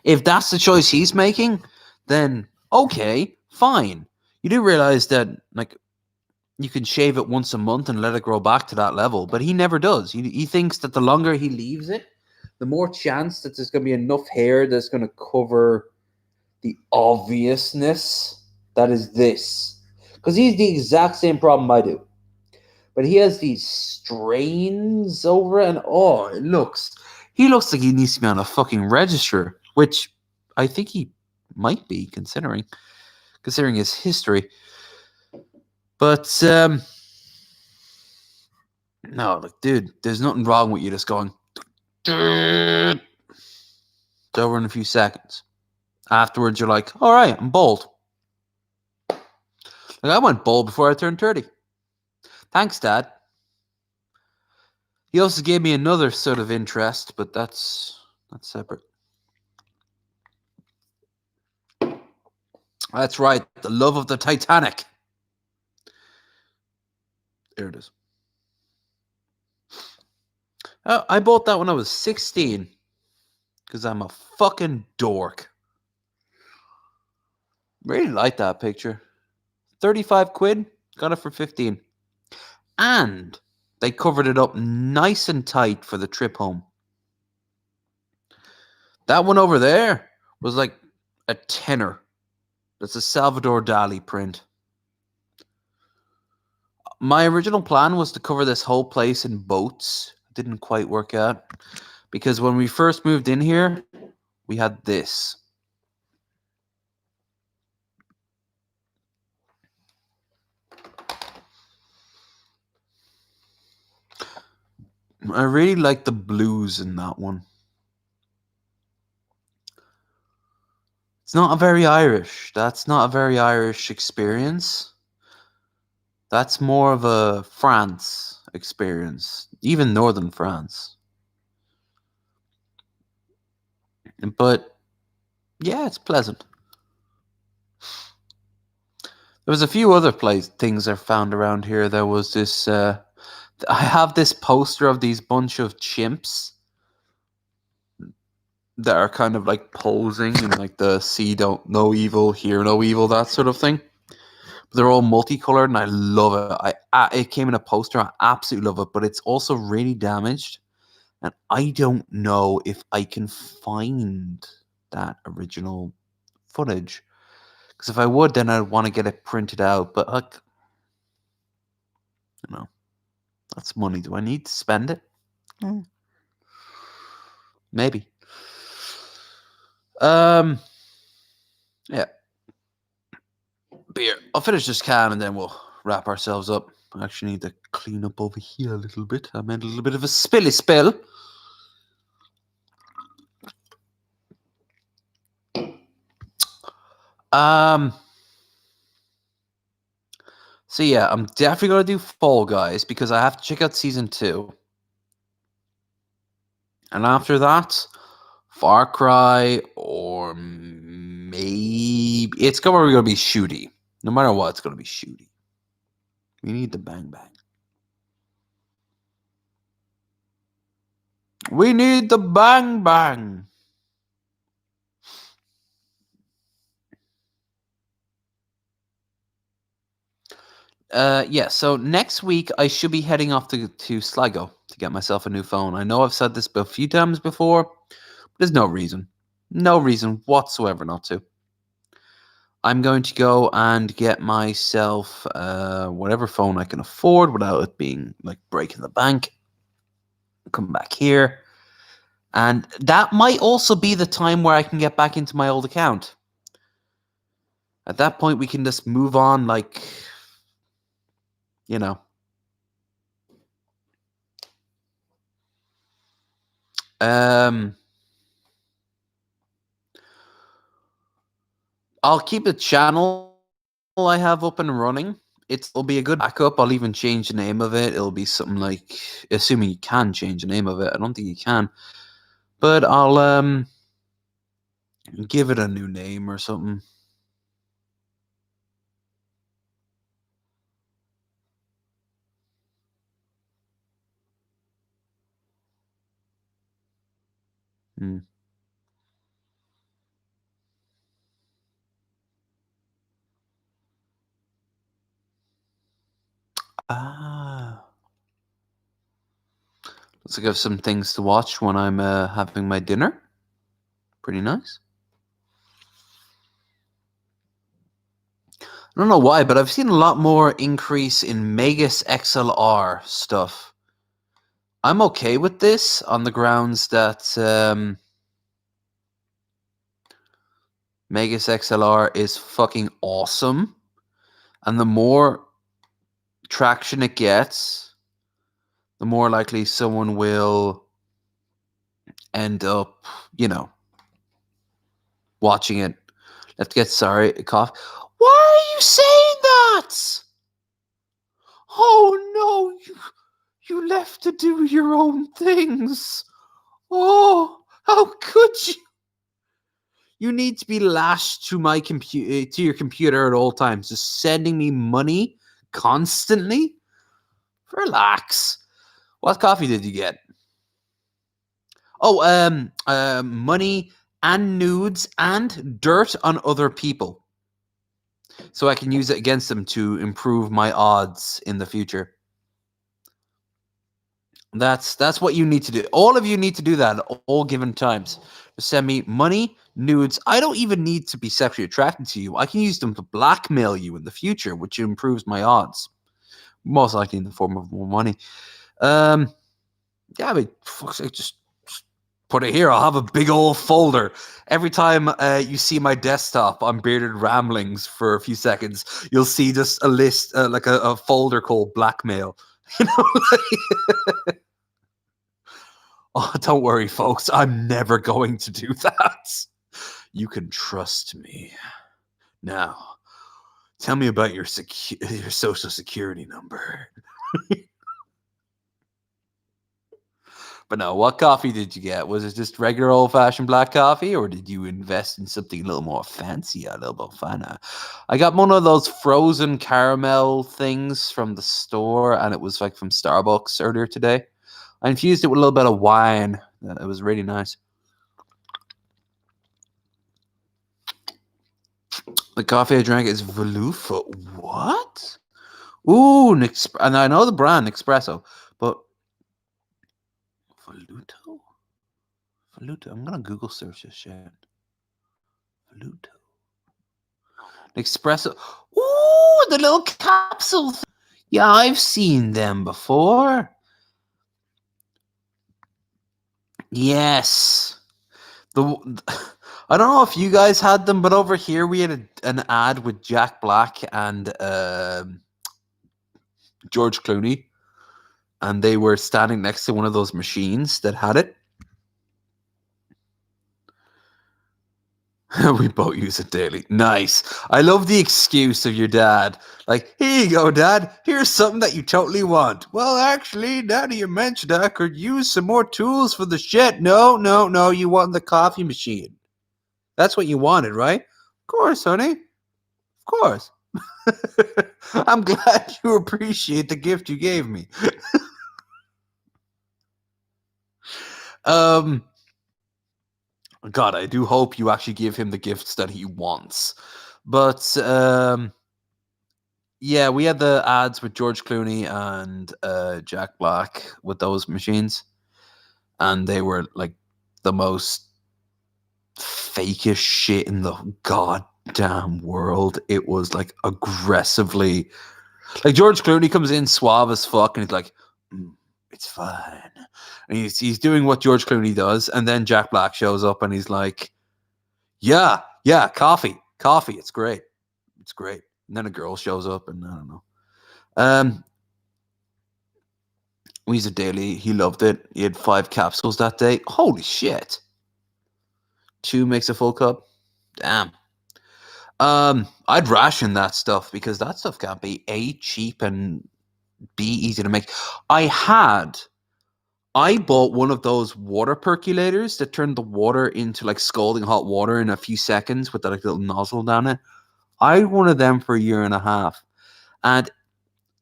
If that's the choice he's making, then okay, fine. You do realize that, like, you can shave it once a month and let it grow back to that level, but he never does. He thinks that the longer he leaves it, the more chance that there's going to be enough hair that's going to cover the obviousness that is this. Because he's the exact same problem I do. But he has these strains over it, and he looks like he needs to be on a fucking register, which I think he might be, considering his history. But no, like, dude, there's nothing wrong with you just going. It's over in a few seconds. Afterwards, you're like, all right, I'm bald. Like, I went bald before I turned 30. Thanks, Dad. He also gave me another sort of interest, but that's separate. That's right, the love of the Titanic. There it is. I bought that when I was 16 because I'm a fucking dork. Really like that picture. 35 quid, got it for 15. And they covered it up nice and tight for the trip home. That one over there was like a tenner. That's a Salvador Dali print. My original plan was to cover this whole place in boats. It didn't quite work out. Because when we first moved in here, we had this. I really like the blues in that one. It's not a very Irish. That's not a very Irish experience. That's more of a France experience. Even northern France. But yeah, it's pleasant. There was a few other things I found around here. There was this... I have this poster of these bunch of chimps that are kind of like posing in like the see don't no evil, hear no evil, that sort of thing. But they're all multicolored and I love it. It came in a poster. I absolutely love it, but it's also really damaged. And I don't know if I can find that original footage. Because if I would, then I'd want to get it printed out. But like, you know, that's money. Do I need to spend it? Maybe. Yeah. Beer. I'll finish this can and then we'll wrap ourselves up. I actually need to clean up over here a little bit. I made a little bit of a spilly spill. So yeah, I'm definitely gonna do Fall Guys because I have to check out season 2. And after that, Far Cry, or maybe it's going to be shooty. No matter what, it's going to be shooty. We need the bang bang. We need the bang bang. Yeah, so next week I should be heading off to Sligo to get myself a new phone. I know I've said this a few times before, but there's no reason. No reason whatsoever not to. I'm going to go and get myself whatever phone I can afford without it being like breaking the bank. Come back here. And that might also be the time where I can get back into my old account. At that point, we can just move on, like, you know. I'll keep the channel I have up and running. It'll be a good backup. I'll even change the name of it. It'll be something like, assuming you can change the name of it. I don't think you can. But I'll give it a new name or something. Hmm. Ah. Looks like I have some things to watch when I'm having my dinner. Pretty nice. I don't know why, but I've seen a lot more increase in Megas XLR stuff. I'm okay with this on the grounds that Megas XLR is fucking awesome. And the more traction it gets, the more likely someone will end up, watching it. Let's get sorry, cough. Why are you saying that? Oh no, you left to do your own things. Oh, how could you? You need to be lashed to my computer, to your computer at all times, just sending me money constantly. Relax. What coffee did you get? Oh, money and nudes and dirt on other people, so I can use it against them to improve my odds in the future. That's what you need to do. All of you need to do that at all given times. Send me money, nudes. I don't even need to be sexually attracted to you. I can use them to blackmail you in the future, which improves my odds. Most likely in the form of more money. Yeah, I mean, fuck's sake, just put it here. I'll have a big old folder. Every time you see my desktop on Bearded Ramblings for a few seconds, you'll see just a list, like a folder called blackmail. You know, like, oh, don't worry, folks. I'm never going to do that. You can trust me. Now, tell me about your social security number. But no, what coffee did you get? Was it just regular old-fashioned black coffee, or did you invest in something a little more fancy, a little more finer? I got one of those frozen caramel things from the store, and it was like from Starbucks earlier today. I infused it with a little bit of wine. It was really nice. The coffee I drank is Velufa. What? Ooh, and I know the brand Espresso, but Voluto? Voluto. I'm gonna Google search this shit. Voluto. Espresso. Ooh, the little capsule. Yeah, I've seen them before. Yes. I don't know if you guys had them, but over here we had an ad with Jack Black and George Clooney, and they were standing next to one of those machines that had it. We both use it daily. Nice. I love the excuse of your dad. Like, here you go, Dad. Here's something that you totally want. Well, actually, now that you mentioned it, I could use some more tools for the shed. No, no, no. You want the coffee machine. That's what you wanted, right? Of course, honey. Of course. I'm glad you appreciate the gift you gave me. um, God, I do hope you actually give him the gifts that he wants. But yeah, we had the ads with George Clooney and Jack Black with those machines, and they were like the most fakest shit in the goddamn world. It was like aggressively, like George Clooney comes in suave as fuck, and he's like, "It's fine," and he's doing what George Clooney does, and then Jack Black shows up, and he's like, "Yeah, yeah, coffee, it's great, it's great." And then a girl shows up, and I don't know. We used it daily. He loved it. He had 5 capsules that day. Holy shit! 2 makes a full cup. Damn. I'd ration that stuff because that stuff can't be A, cheap, and B, easy to make. I bought one of those water percolators that turned the water into like scalding hot water in a few seconds with that like little nozzle down it. I had one of them for a year and a half. And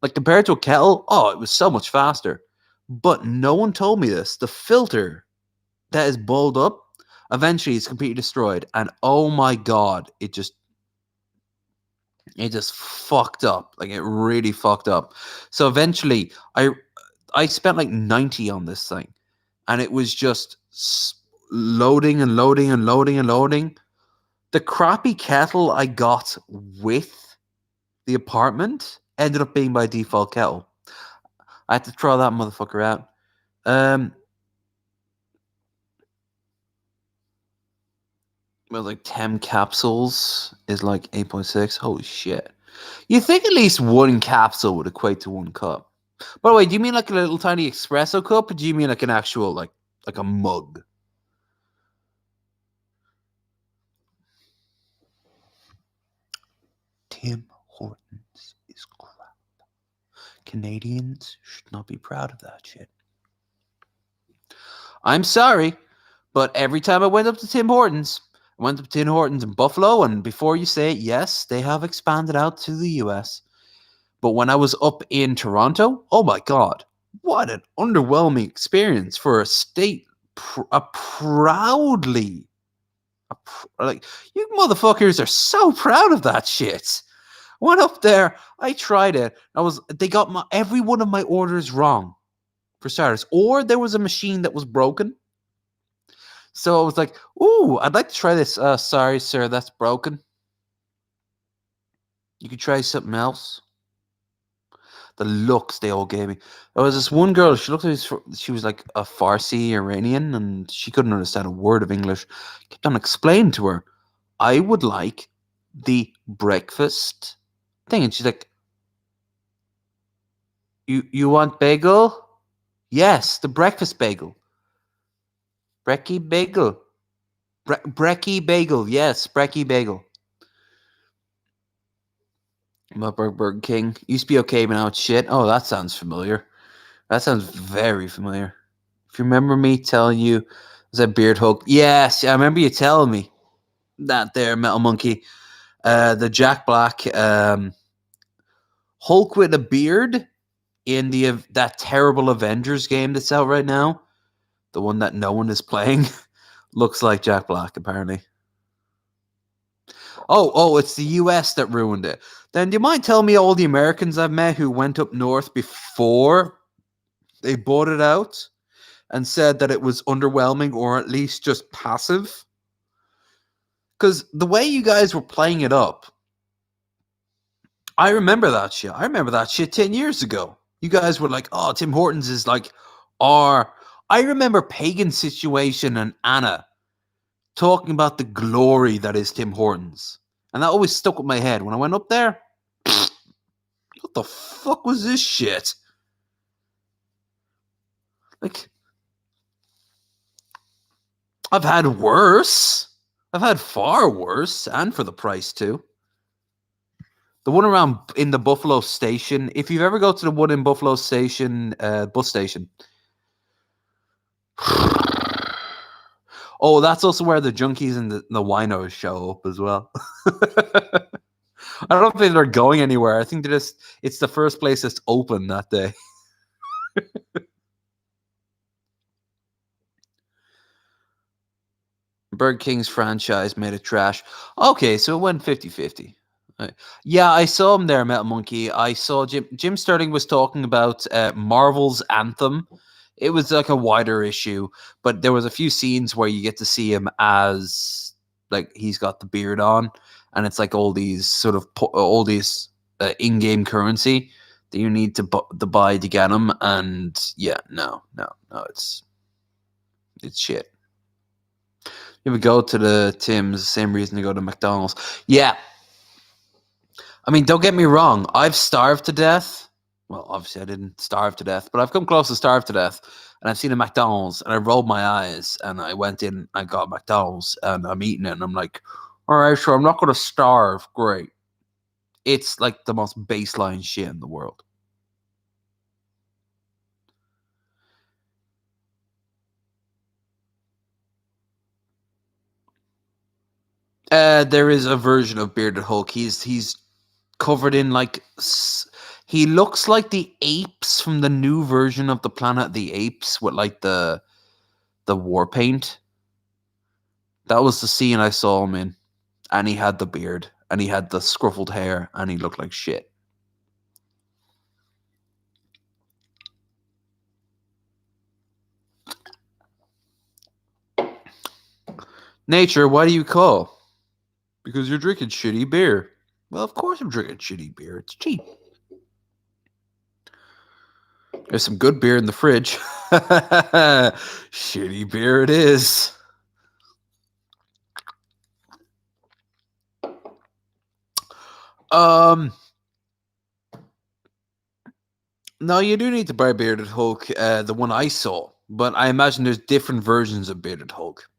like compared to a kettle, oh, it was so much faster. But no one told me this. The filter that is boiled up eventually is completely destroyed. And oh my god, it just fucked up. Like it really fucked up. So eventually I spent like 90 on this thing, and it was just loading and loading and loading and loading. The crappy kettle I got with the apartment ended up being my default kettle. I had to throw that motherfucker out. Well, like 10 capsules is like 8.6. Holy shit. You think at least one capsule would equate to 1 cup. By the way, do you mean like a little tiny espresso cup, or do you mean like an actual like a mug? Tim Hortons is crap. Canadians should not be proud of that shit. I'm sorry, but every time I went up to Tim Hortons, I went up to Tim Hortons in Buffalo, and before you say it, yes, they have expanded out to the US. But when I was up in Toronto, oh my god, what an underwhelming experience for a state, proudly, like, you motherfuckers are so proud of that shit. I went up there, I tried it. They got every one of my orders wrong, for starters, or there was a machine that was broken. So I was like, "Ooh, I'd like to try this." Sorry, sir, that's broken. You could try something else. The looks they all gave me. There was this one girl. She looked like she was like a Farsi Iranian, and she couldn't understand a word of English. Kept on explaining to her, "I would like the breakfast thing," and she's like, "You want bagel? Yes, the breakfast bagel, brekkie bagel, brekkie bagel. Yes, brekkie bagel." Burger King used to be okay, but now it's shit. Oh, that sounds familiar. That sounds very familiar. If you remember me telling you, was that Beard Hulk? Yes, I remember you telling me that there, Metal Monkey. The Jack Black Hulk with a beard in that terrible Avengers game that's out right now, the one that no one is playing, looks like Jack Black, apparently. Oh, it's the US that ruined it. Then do you mind telling me all the Americans I've met who went up north before they bought it out and said that it was underwhelming or at least just passive? Because the way you guys were playing it up, I remember that shit. I remember that shit 10 years ago. You guys were like, "Oh, Tim Hortons is like our." I remember Pagan Situation and Anna talking about the glory that is Tim Hortons. And that always stuck with my head. When I went up there, what the fuck was this shit? Like, I've had worse. I've had far worse, and for the price too. The one around in the Buffalo Station. If you've ever go to the one in Buffalo Station, bus station. Oh, that's also where the junkies and the winos show up as well. I don't think they're going anywhere. I think it's the first place that's open that day. Burger King's franchise made it trash. Okay, so it went 50-50. Yeah, I saw him there, Metal Monkey. I saw Jim Sterling was talking about Marvel's Anthem. It was like a wider issue, but there was a few scenes where you get to see him as like he's got the beard on, and it's like all these sort of in-game currency that you need to buy to get him. And yeah, no, it's shit. You would go to the Tim's, same reason to go to McDonald's. Yeah. I mean, don't get me wrong. I've starved to death. Well, obviously I didn't starve to death, but I've come close to starve to death. And I've seen a McDonald's and I rolled my eyes and I went in, I got McDonald's and I'm eating it and I'm like, all right, sure, I'm not going to starve. Great. It's like the most baseline shit in the world. There is a version of Bearded Hulk. He's covered in like he looks like the apes from the new version of the Planet of the Apes with like the war paint. That was the scene I saw him in, and he had the beard and he had the scruffled hair and he looked like shit. Nature, why do you call? Because you're drinking shitty beer. Well, of course I'm drinking shitty beer. It's cheap. There's some good beer in the fridge. Shitty beer it is. No, you do need to buy Bearded Hulk, the one I saw, but I imagine there's different versions of Bearded Hulk.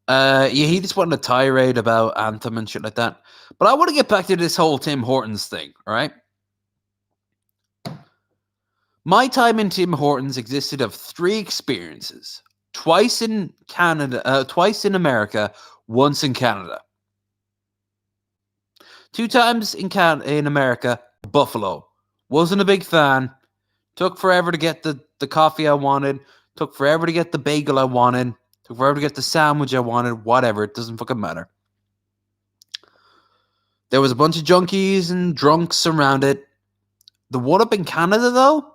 Yeah, he just wanted a tirade about Anthem and shit like that. But I want to get back to this whole Tim Hortons thing, all right? My time in Tim Hortons existed of 3 experiences. Twice in Canada, twice in America, once in Canada. 2 times in America, Buffalo. Wasn't a big fan. Took forever to get the coffee I wanted. Took forever to get the bagel I wanted. Took forever to get the sandwich I wanted. Whatever. It doesn't fucking matter. There was a bunch of junkies and drunks around it. The one up in Canada, though,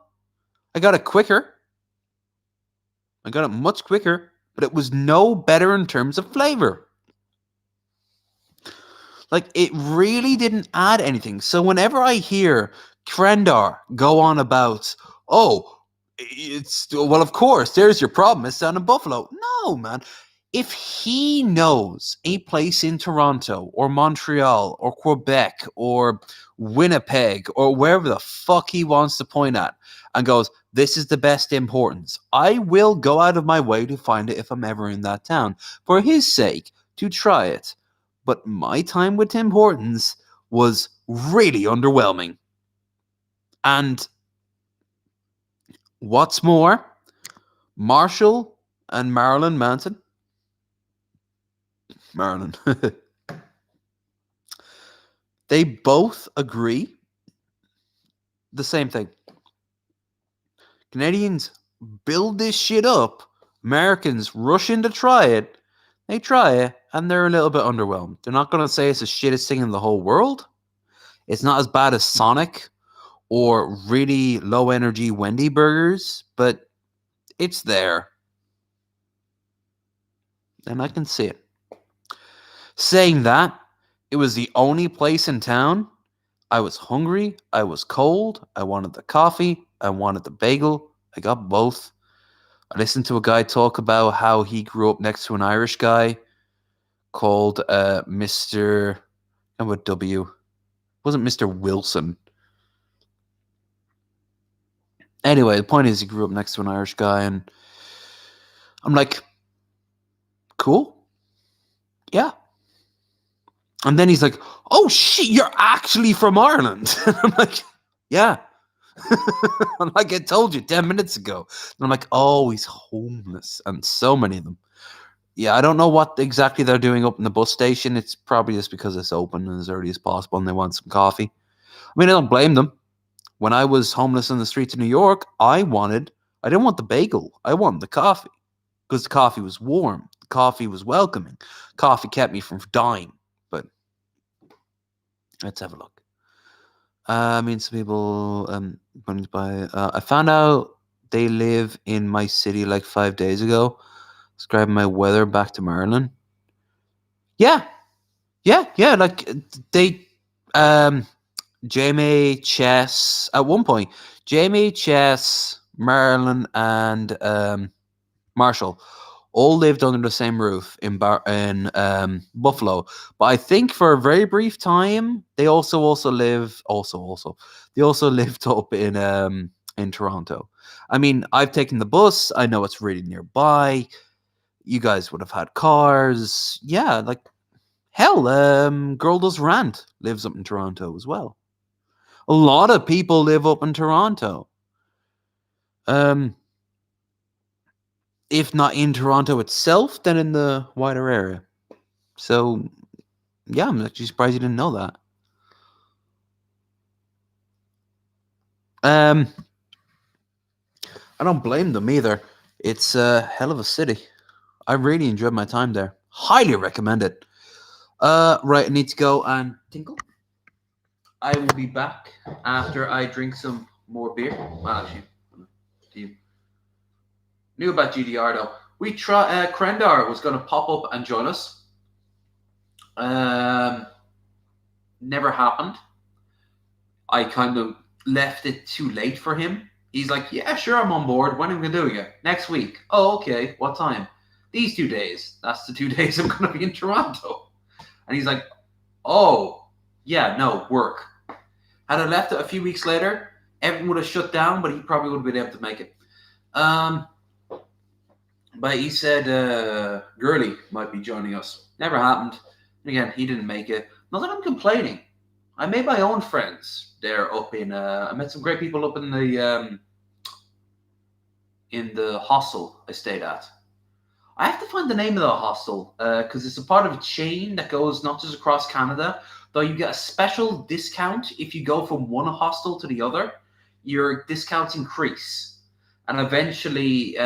I got it quicker. I got it much quicker, but it was no better in terms of flavor. Like, it really didn't add anything. So whenever I hear Krendar go on about, oh, well, of course, there's your problem. It's down in Buffalo. No, man. If he knows a place in Toronto or Montreal or Quebec or Winnipeg or wherever the fuck he wants to point at and goes, this is the best importance, I will go out of my way to find it if I'm ever in that town for his sake to try it. But my time with Tim Hortons was really underwhelming. And what's more, Marshall and Marilyn Manson, they both agree the same thing. Canadians build this shit up. Americans rush in to try it. They try it, and they're a little bit underwhelmed. They're not going to say it's the shittest thing in the whole world. It's not as bad as Sonic or really low-energy Wendy burgers, but it's there. And I can see it. Saying that, it was the only place in town. I was hungry. I was cold. I wanted the coffee. I wanted the bagel. I got both. I listened to a guy talk about how he grew up next to an Irish guy called Mr. and with W. It wasn't Mr. Wilson. Anyway, the point is he grew up next to an Irish guy, and I'm like, cool. Yeah. And then he's like, "Oh shit, you're actually from Ireland." And I'm like, "Yeah." I'm like, "I told you 10 minutes ago." And I'm like, "Oh, he's homeless." And so many of them. Yeah, I don't know what exactly they're doing up in the bus station. It's probably just because it's open as early as possible and they want some coffee. I mean, I don't blame them. When I was homeless in the streets of New York, I didn't want the bagel. I wanted the coffee because the coffee was warm. The coffee was welcoming. Coffee kept me from dying. But let's have a look. I mean, some people wanted by. I found out they live in my city like 5 days ago. Describing my weather back to Maryland. Yeah, yeah. Like they, Jamie, Chess. At one point, Jamie, Chess, Marilyn, and Marshall all lived under the same roof in Buffalo. But I think for a very brief time, they also live also they also lived up in Toronto. I mean, I've taken the bus. I know it's really nearby. You guys would have had cars. Yeah, like hell. Girl Does Rant lives up in Toronto as well. A lot of people live up in Toronto. Um, if not in Toronto itself, then in the wider area. So yeah, I'm actually surprised you didn't know that. Um, I don't blame them either. It's a hell of a city. I really enjoyed my time there. Highly recommend it. Right, I need to go and tinkle. I will be back after I drink some more beer. Well, actually, you knew about GDR though. We try. Krendar was going to pop up and join us. Um, Never happened. I kind of left it too late for him. He's like, "Yeah, sure, I'm on board. When am I doing it? Next week." "Oh, okay. What time?" "These 2 days. That's the 2 days I'm going to be in Toronto." And he's like, "Oh, yeah, no, work." Had I left it a few weeks later, everything would have shut down, but he probably would have been able to make it. Um, but he said Gurley might be joining us. Never happened. And again, he didn't make it. Not that I'm complaining. I made my own friends there up in. I met some great people up in the hostel I stayed at. I have to find the name of the hostel because it's a part of a chain that goes not just across Canada, though you get a special discount if you go from one hostel to the other. Your discounts increase, and eventually,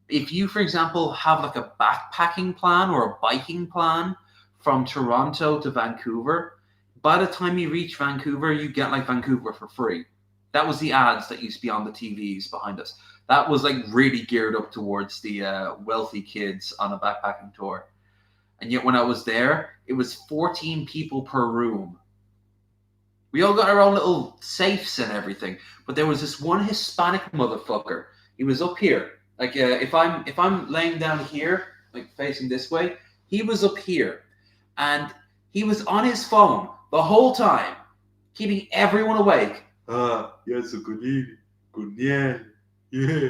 if you, for example, have like a backpacking plan or a biking plan from Toronto to Vancouver, by the time you reach Vancouver, you get like Vancouver for free. That was the ads that used to be on the TVs behind us. That was like really geared up towards the wealthy kids on a backpacking tour. And yet when I was there, it was 14 people per room. We all got our own little safes and everything, but there was this one Hispanic motherfucker. He was up here. Like if I'm laying down here, like facing this way, he was up here, and he was on his phone the whole time, keeping everyone awake. Yes, good evening, good night. Yeah,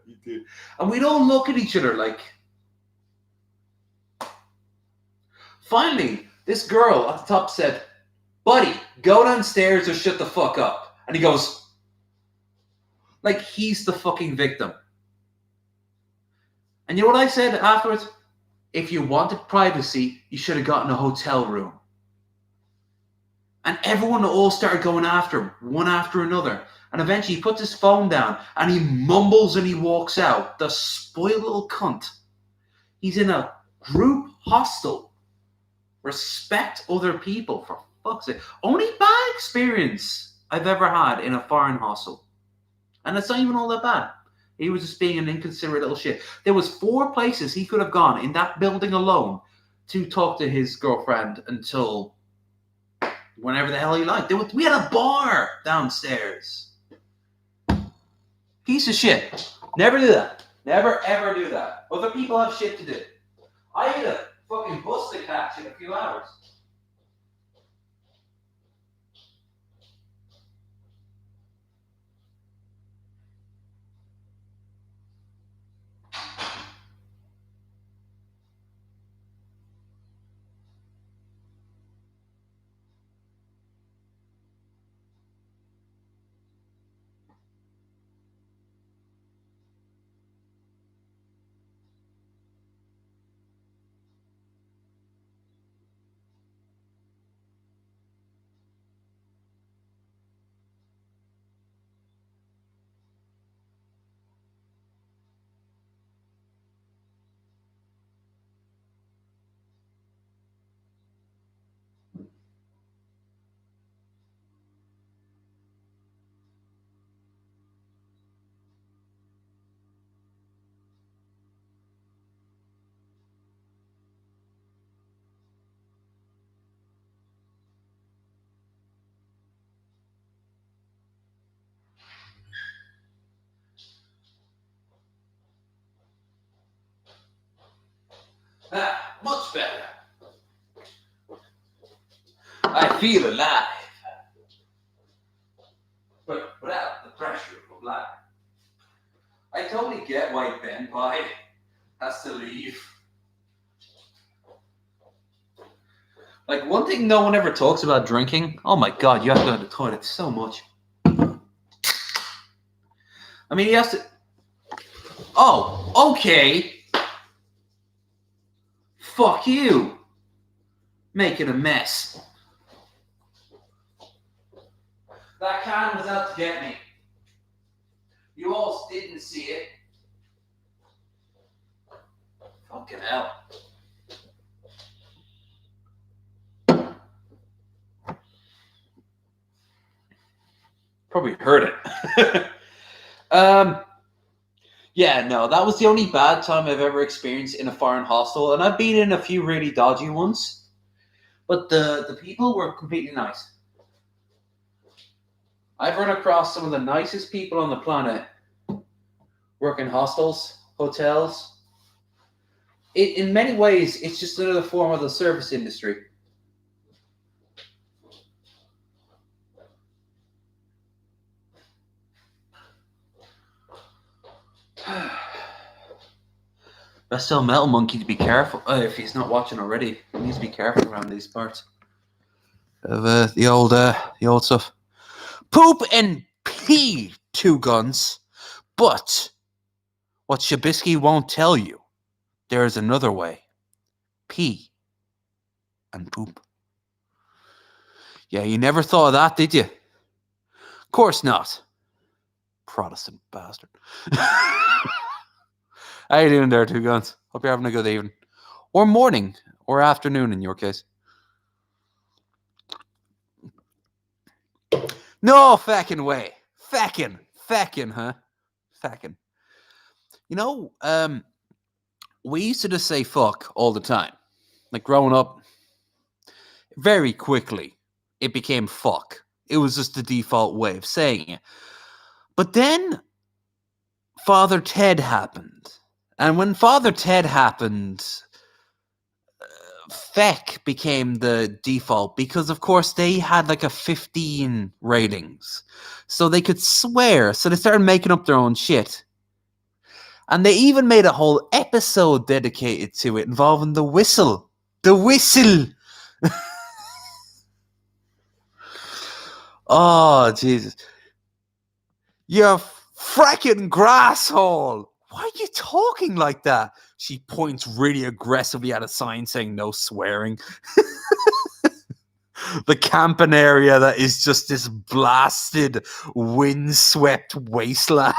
he did. And we'd all look at each other like. Finally, this girl at the top said, "Buddy, go downstairs or shut the fuck up." And he goes, like he's the fucking victim. And you know what I said afterwards? If you wanted privacy, you should have gotten a hotel room. And everyone all started going after him, one after another. And eventually he puts his phone down and he mumbles and he walks out. The spoiled little cunt. He's in a group hostel. Respect other people, for fuck's sake. Only bad experience I've ever had in a foreign hostel. And it's not even all that bad. He was just being an inconsiderate little shit. There was 4 places he could have gone in that building alone to talk to his girlfriend until whenever the hell he liked. We had a bar downstairs. Piece of shit. Never do that. Never ever do that. Other people have shit to do. I had a fucking bus to catch in a few hours. Much better. I feel alive. But without the pressure of life. I totally get why Ben Pie has to leave. Like, one thing no one ever talks about drinking. Oh my god, you have to go to the toilet so much. I mean, he has to. Oh, okay. Fuck you. Making a mess. That can was out to get me. You all didn't see it. Fucking hell. Probably heard it. Yeah, no, that was the only bad time I've ever experienced in a foreign hostel, and I've been in a few really dodgy ones, but the people were completely nice. I've run across some of the nicest people on the planet work in hostels, hotels. In many ways, it's just another form of the service industry. Best tell Metal Monkey to be careful if he's not watching already. He needs to be careful around these parts of the old stuff. Poop and pee, two guns. But what Shabisky won't tell you, there is another way. Pee and poop. Yeah, you never thought of that, did you? Of course not. Protestant bastard. How you doing there, two guns? Hope you're having a good evening. Or morning. Or afternoon in your case. No fucking way. Fucking, huh? Fucking. You know, we used to just say fuck all the time. Like growing up, very quickly, it became fuck. It was just the default way of saying it. But then Father Ted happened. And when Father Ted happened, feck became the default because, of course, they had like a 15 ratings. So they could swear. So they started making up their own shit. And they even made a whole episode dedicated to it involving the whistle. The whistle! Oh, Jesus. You fracking grasshole! Why are you talking like that? She points really aggressively at a sign saying no swearing. The camping area that is just this blasted, windswept wasteland.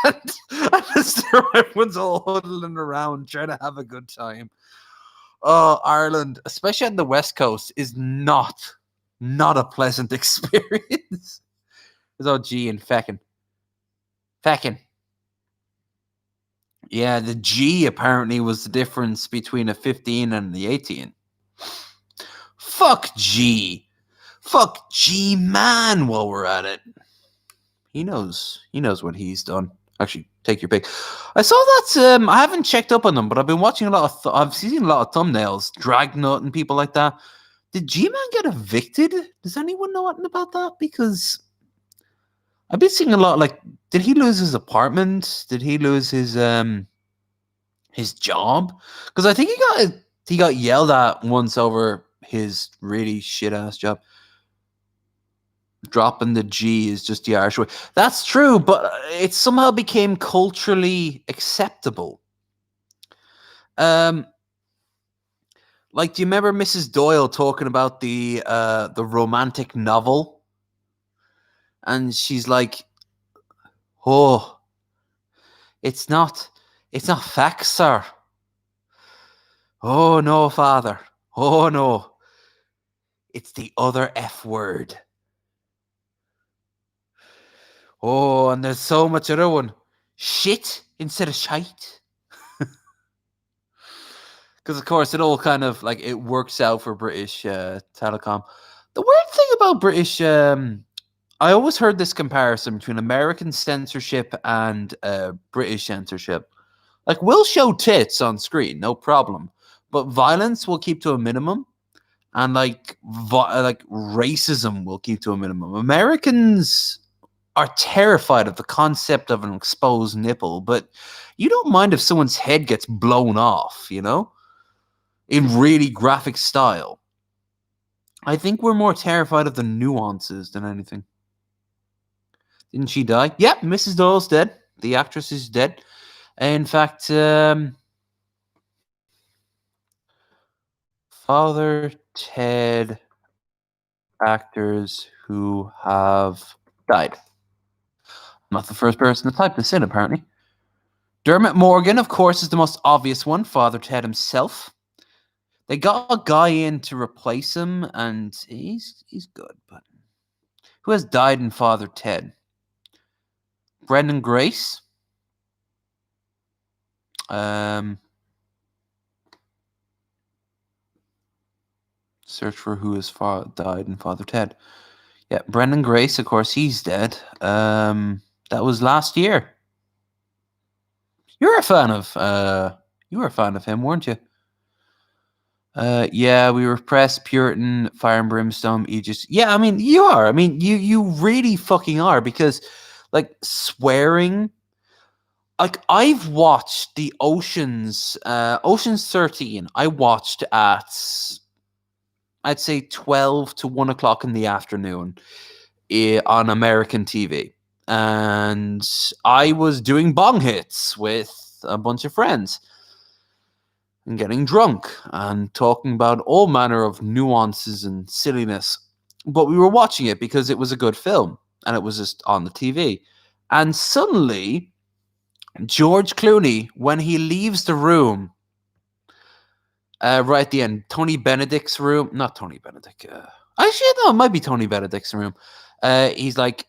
And just everyone's all huddling around trying to have a good time. Oh, Ireland, especially on the West Coast, is not a pleasant experience. There's OG and feckin'. Feckin'. Yeah, the G apparently was the difference between a 15 and the 18. Fuck G. Fuck G man while we're at it. He knows what he's done. Actually, take your pick. I saw that I haven't checked up on them, but I've been watching a lot of I've seen a lot of thumbnails, Dragnut and people like that. Did G Man get evicted? Does anyone know anything about that? Because I've been seeing a lot like, did he lose his apartment? Did he lose his job? Because I think he got yelled at once over his really shit ass job. Dropping the G is just the Irish way. That's true, but it somehow became culturally acceptable. Like, do you remember Mrs. Doyle talking about the romantic novel? And she's like, "Oh, it's not facts, sir. Oh no, father. Oh no. It's the other F word. Oh, and there's so much other one. Shit instead of shite." Because, of course, it all kind of, like, it works out for British telecom. The weird thing about British... I always heard this comparison between American censorship and British censorship. Like, we'll show tits on screen, no problem. but violence will keep to a minimum, and like racism will keep to a minimum. Americans are terrified of the concept of an exposed nipple, but you don't mind if someone's head gets blown off, you know, in really graphic style. I think we're more terrified of the nuances than anything. Didn't she die? Yep, Mrs. Doyle's dead. The actress is dead. In fact, Father Ted actors who have died. I'm not the first person to type this in, apparently. Dermot Morgan, of course, is the most obvious one. Father Ted himself. They got a guy in to replace him, and he's good. But who has died in Father Ted? Brendan Grace. Search for who has died in Father Ted. Yeah, Brendan Grace, of course, he's dead. That was last year. You were a fan of him, weren't you? Yeah, we repress Puritan, fire and brimstone, Aegis. Yeah, I mean, you are. I mean, you really fucking are, because, like, swearing. Like, I've watched the Ocean's 13. I watched at, I'd say, 12 to 1 o'clock in the afternoon on American TV. And I was doing bong hits with a bunch of friends and getting drunk and talking about all manner of nuances and silliness. But we were watching it because it was a good film and it was just on the TV. And suddenly, George Clooney, when he leaves the room, right at the end, Tony Benedict's room, not Tony Benedict, actually, no, it might be Tony Benedict's room. He's like,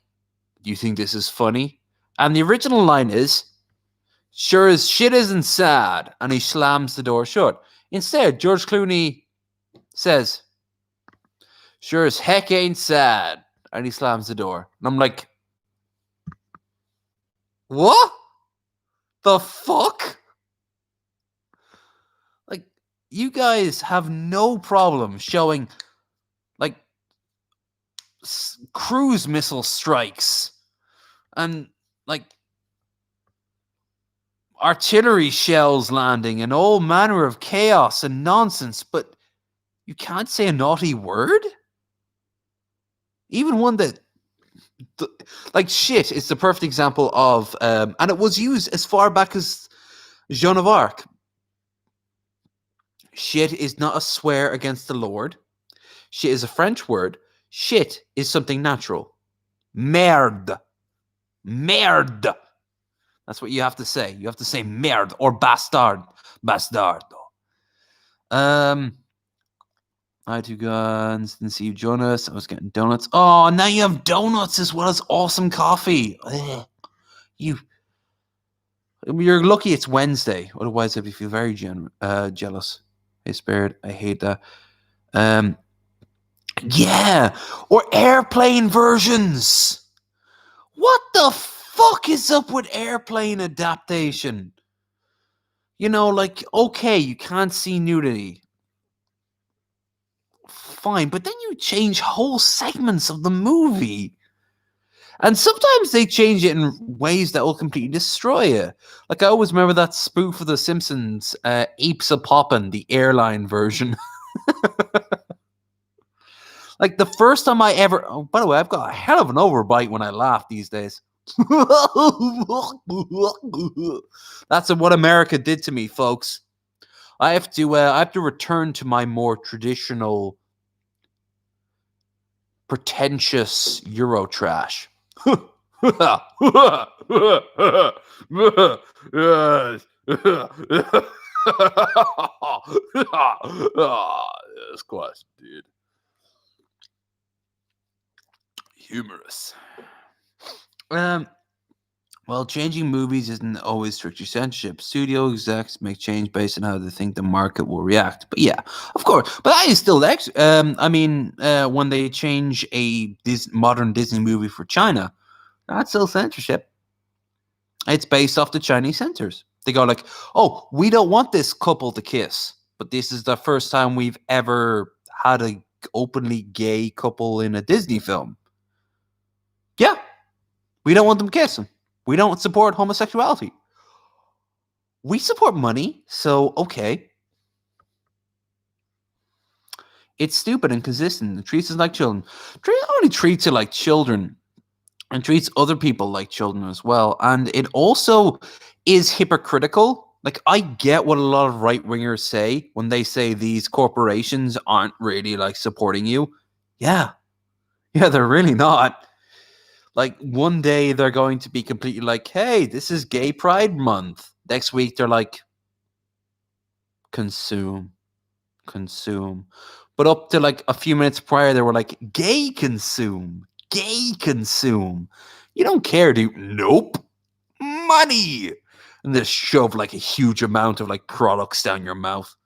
"Do you think this is funny?" And the original line is, "Sure as shit isn't sad," and he slams the door shut. Instead, George Clooney says, "Sure as heck ain't sad," and he slams the door. And I'm like, what the fuck? Like, you guys have no problem showing, like, cruise missile strikes and, like, artillery shells landing and all manner of chaos and nonsense, but you can't say a naughty word? Even one that, like, shit is the perfect example of, and it was used as far back as Joan of Arc. Shit is not a swear against the Lord. Shit is a French word. Shit is something natural. Merde. Merde. That's what you have to say. You have to say merde or bastard. Bastardo. I had 2 guns. Didn't see you join us. I was getting donuts. Oh, now you have donuts as well as awesome coffee. Ugh. You're lucky it's Wednesday. Otherwise, I'd feel very jealous. Hey, Spirit, I hate that. Yeah, or airplane versions. What the fuck is up with airplane adaptation? You know, like, okay, you can't see nudity. Fine, but then you change whole segments of the movie. And sometimes they change it in ways that will completely destroy it. Like, I always remember that spoof of The Simpsons, Apes a Poppin', the airline version. Like, the first time I ever... Oh, by the way, I've got a hell of an overbite when I laugh these days. That's what America did to me, folks. I have to return to my more traditional, pretentious Euro trash. Squash, dude. Humorous. Well, changing movies isn't always strictly censorship. Studio execs make change based on how they think the market will react. But yeah, of course. But that is still when they change a modern Disney movie for China, that's still censorship. It's based off the Chinese censors. They go like, "Oh, we don't want this couple to kiss." but this is the first time we've ever had a openly gay couple in a Disney film. Yeah, we don't want them kissing. We don't support homosexuality. We support money, so okay. It's stupid and consistent. It treats us like children. Not only treats it like children, and treats other people like children as well. And it also is hypocritical. Like, I get what a lot of right wingers say when they say these corporations aren't really like supporting you. Yeah. Yeah, they're really not. Like, one day they're going to be completely like, hey, this is Gay Pride Month. Next week they're like, consume. But up to like a few minutes prior, they were like, gay consume. You don't care, dude. Nope. Money. And they shove like a huge amount of like products down your mouth.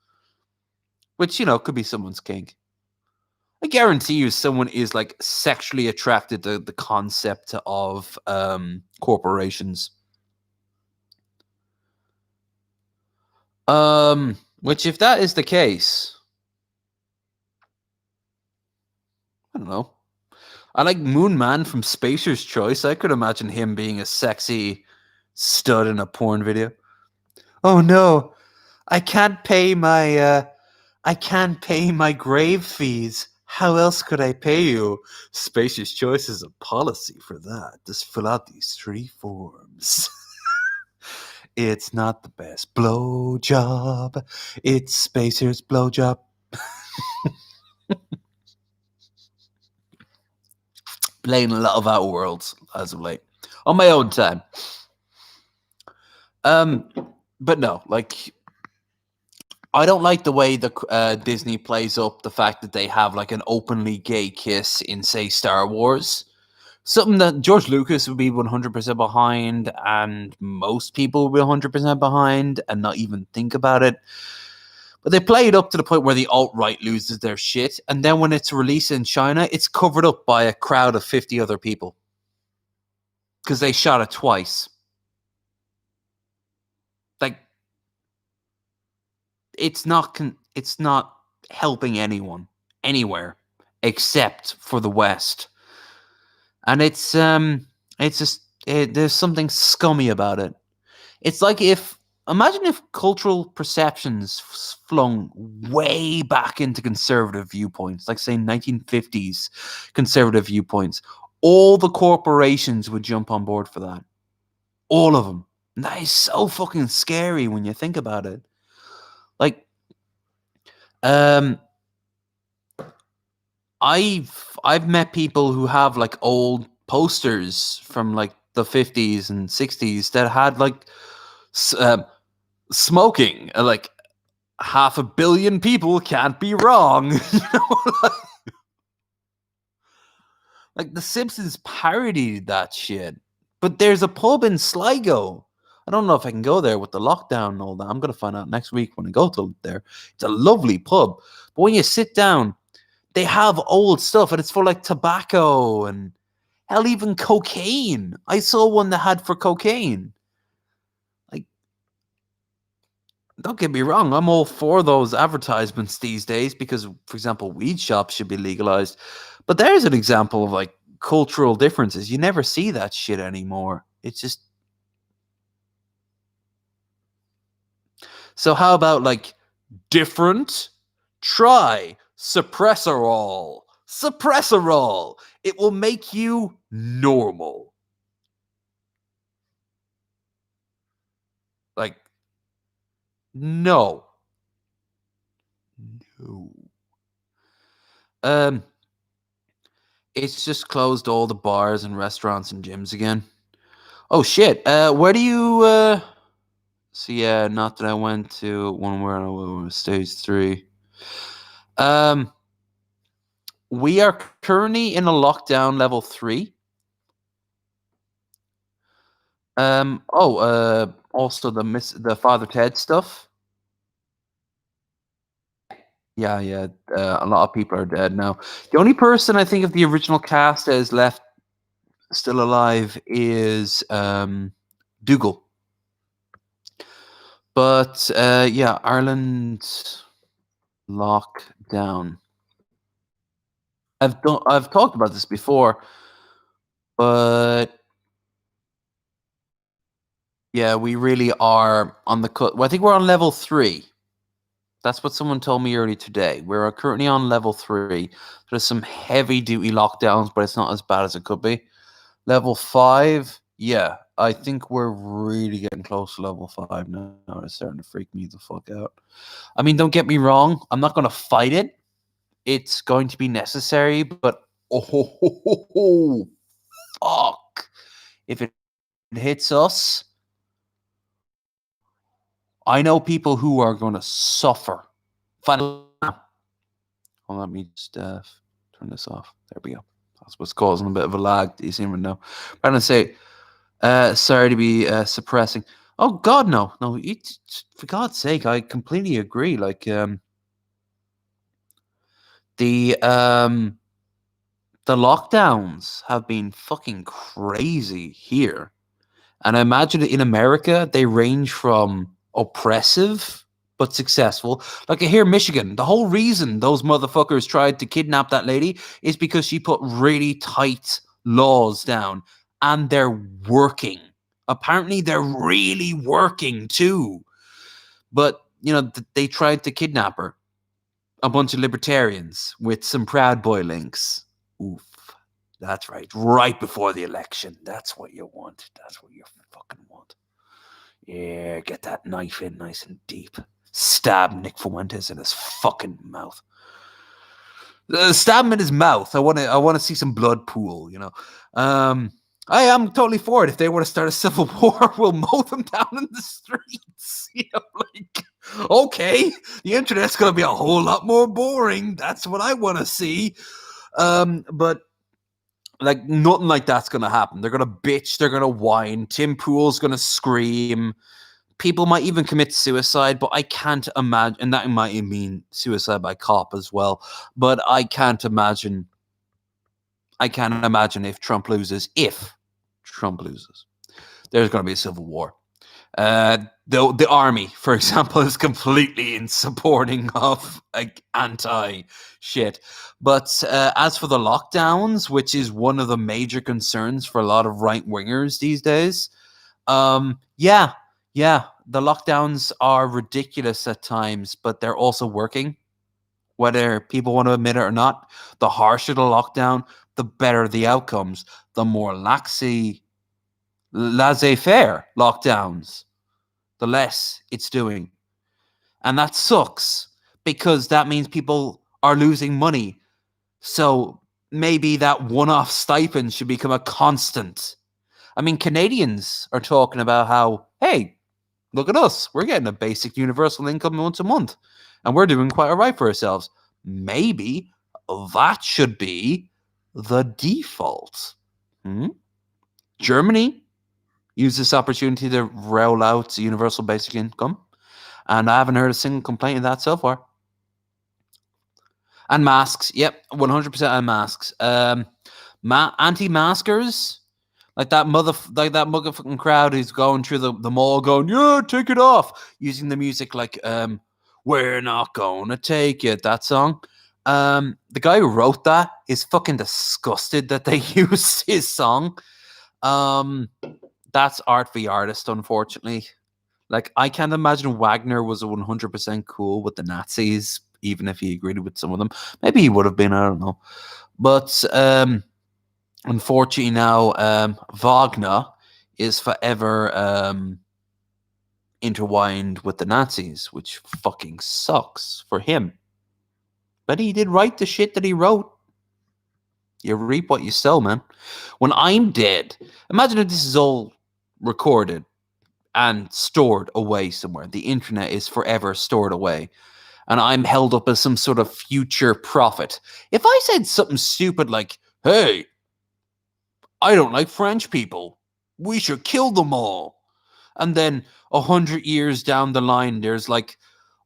Which, could be someone's kink. I guarantee you someone is like sexually attracted to the concept of corporations. Which, if that is the case, I don't know. I like Moon Man from Spacer's Choice. I could imagine him being a sexy stud in a porn video. Oh no, I can't pay my grave fees. How else could I pay you? Spacer's Choice is a policy for that. Just fill out these 3 forms. It's not the best blow job. It's Spacer's blow job. Playing a lot of Outer Worlds as of late. On my own time. But no, like, I don't like the way the Disney plays up the fact that they have like an openly gay kiss in, say, Star Wars. Something that George Lucas would be 100% behind, and most people would be 100% behind, and not even think about it. But they play it up to the point where the alt-right loses their shit, and then when it's released in China, it's covered up by a crowd of 50 other people. Because they shot it twice. Like, it's not helping anyone anywhere except for the West, and it's just there's something scummy about it. It's like, imagine if cultural perceptions flung way back into conservative viewpoints, like say 1950s conservative viewpoints. All the corporations would jump on board for that. All of them. And that is so fucking scary when you think about it. Like, I've met people who have like old posters from like the 50s and 60s that had like smoking, like 500 million people can't be wrong. Like, The Simpsons parodied that shit. But there's a pub in Sligo. I don't know if I can go there with the lockdown and all that. I'm going to find out next week when I go to there. It's a lovely pub. But when you sit down, they have old stuff, and it's for like tobacco and hell, even cocaine. I saw one that had for cocaine. Like, don't get me wrong, I'm all for those advertisements these days because, for example, weed shops should be legalized. But there's an example of like cultural differences. You never see that shit anymore. It's just. So how about like different? Try suppressorol. Suppressorol. It will make you normal. Like, no. It's just closed all the bars and restaurants and gyms again. Oh shit. Where do you so yeah, not that I went to one where I was stage 3. We are currently in a lockdown level 3. Also the Father Ted stuff. Yeah. A lot of people are dead now. The only person I think of the original cast that is left still alive is Dougal. But yeah, Ireland. lockdown. I've talked about this before, but yeah, we really are on the cut. Well, I think we're on level 3. That's what someone told me earlier today. We're currently on level 3. There's some heavy duty lockdowns, but it's not as bad as it could be. Level 5, yeah, I think we're really getting close to level 5 now. It's starting to freak me the fuck out. I mean, don't get me wrong. I'm not going to fight it. It's going to be necessary, but oh, fuck. If it hits us, I know people who are going to suffer. Well, let me just turn this off. There we go. That's what's causing a bit of a lag. Do you see me now? I'm going to say, sorry to be suppressing. Oh, God, no. No, for God's sake, I completely agree. Like, the lockdowns have been fucking crazy here. And I imagine in America, they range from oppressive but successful. Like here in Michigan, the whole reason those motherfuckers tried to kidnap that lady is because she put really tight laws down and they're working. Apparently, they're really working too. But, they tried to kidnap her. A bunch of libertarians with some Proud Boy links. Oof. That's right. Right before the election. That's what you want. That's what you fucking want. Yeah, get that knife in nice and deep. Stab Nick Fuentes in his fucking mouth. Stab him in his mouth. I want to see some blood pool, I am totally for it. If they want to start a civil war, we'll mow them down in the streets. Okay, the internet's going to be a whole lot more boring. That's what I want to see. But like nothing like that's going to happen. They're going to bitch. They're going to whine. Tim Pool's going to scream. People might even commit suicide, but I can't imagine, and that might mean suicide by cop as well. But I can't imagine if Trump loses. If Trump loses, there's going to be a civil war. The army, for example, is completely in supporting of like anti shit. But as for the lockdowns, which is one of the major concerns for a lot of right wingers these days, yeah, the lockdowns are ridiculous at times, but they're also working. Whether people want to admit it or not, the harsher the lockdown, the better the outcomes. The more laissez-faire lockdowns, the less it's doing. And that sucks because that means people are losing money. So maybe that one-off stipend should become a constant. I mean, Canadians are talking about how, hey, look at us. We're getting a basic universal income once a month. And we're doing quite all right for ourselves. Maybe that should be the default. Germany used this opportunity to roll out universal basic income. And I haven't heard a single complaint of that so far. And masks. Yep, 100% on masks. Anti-maskers, like that motherfucking crowd who's going through the mall going, yeah, take it off, using the music like we're not gonna take it, that song. The guy who wrote that is fucking disgusted that they used his song. That's art for the artist, unfortunately. Like, I can't imagine Wagner was 100% cool with the Nazis, even if he agreed with some of them. Maybe he would have been, I don't know. But unfortunately now, Wagner is forever intertwined with the Nazis, which fucking sucks for him. But he did write the shit that he wrote. You reap what you sow, man. When I'm dead, imagine if this is all recorded and stored away somewhere. The internet is forever stored away. And I'm held up as some sort of future prophet. If I said something stupid like, hey, I don't like French people, we should kill them all. And then 100 years down the line, there's like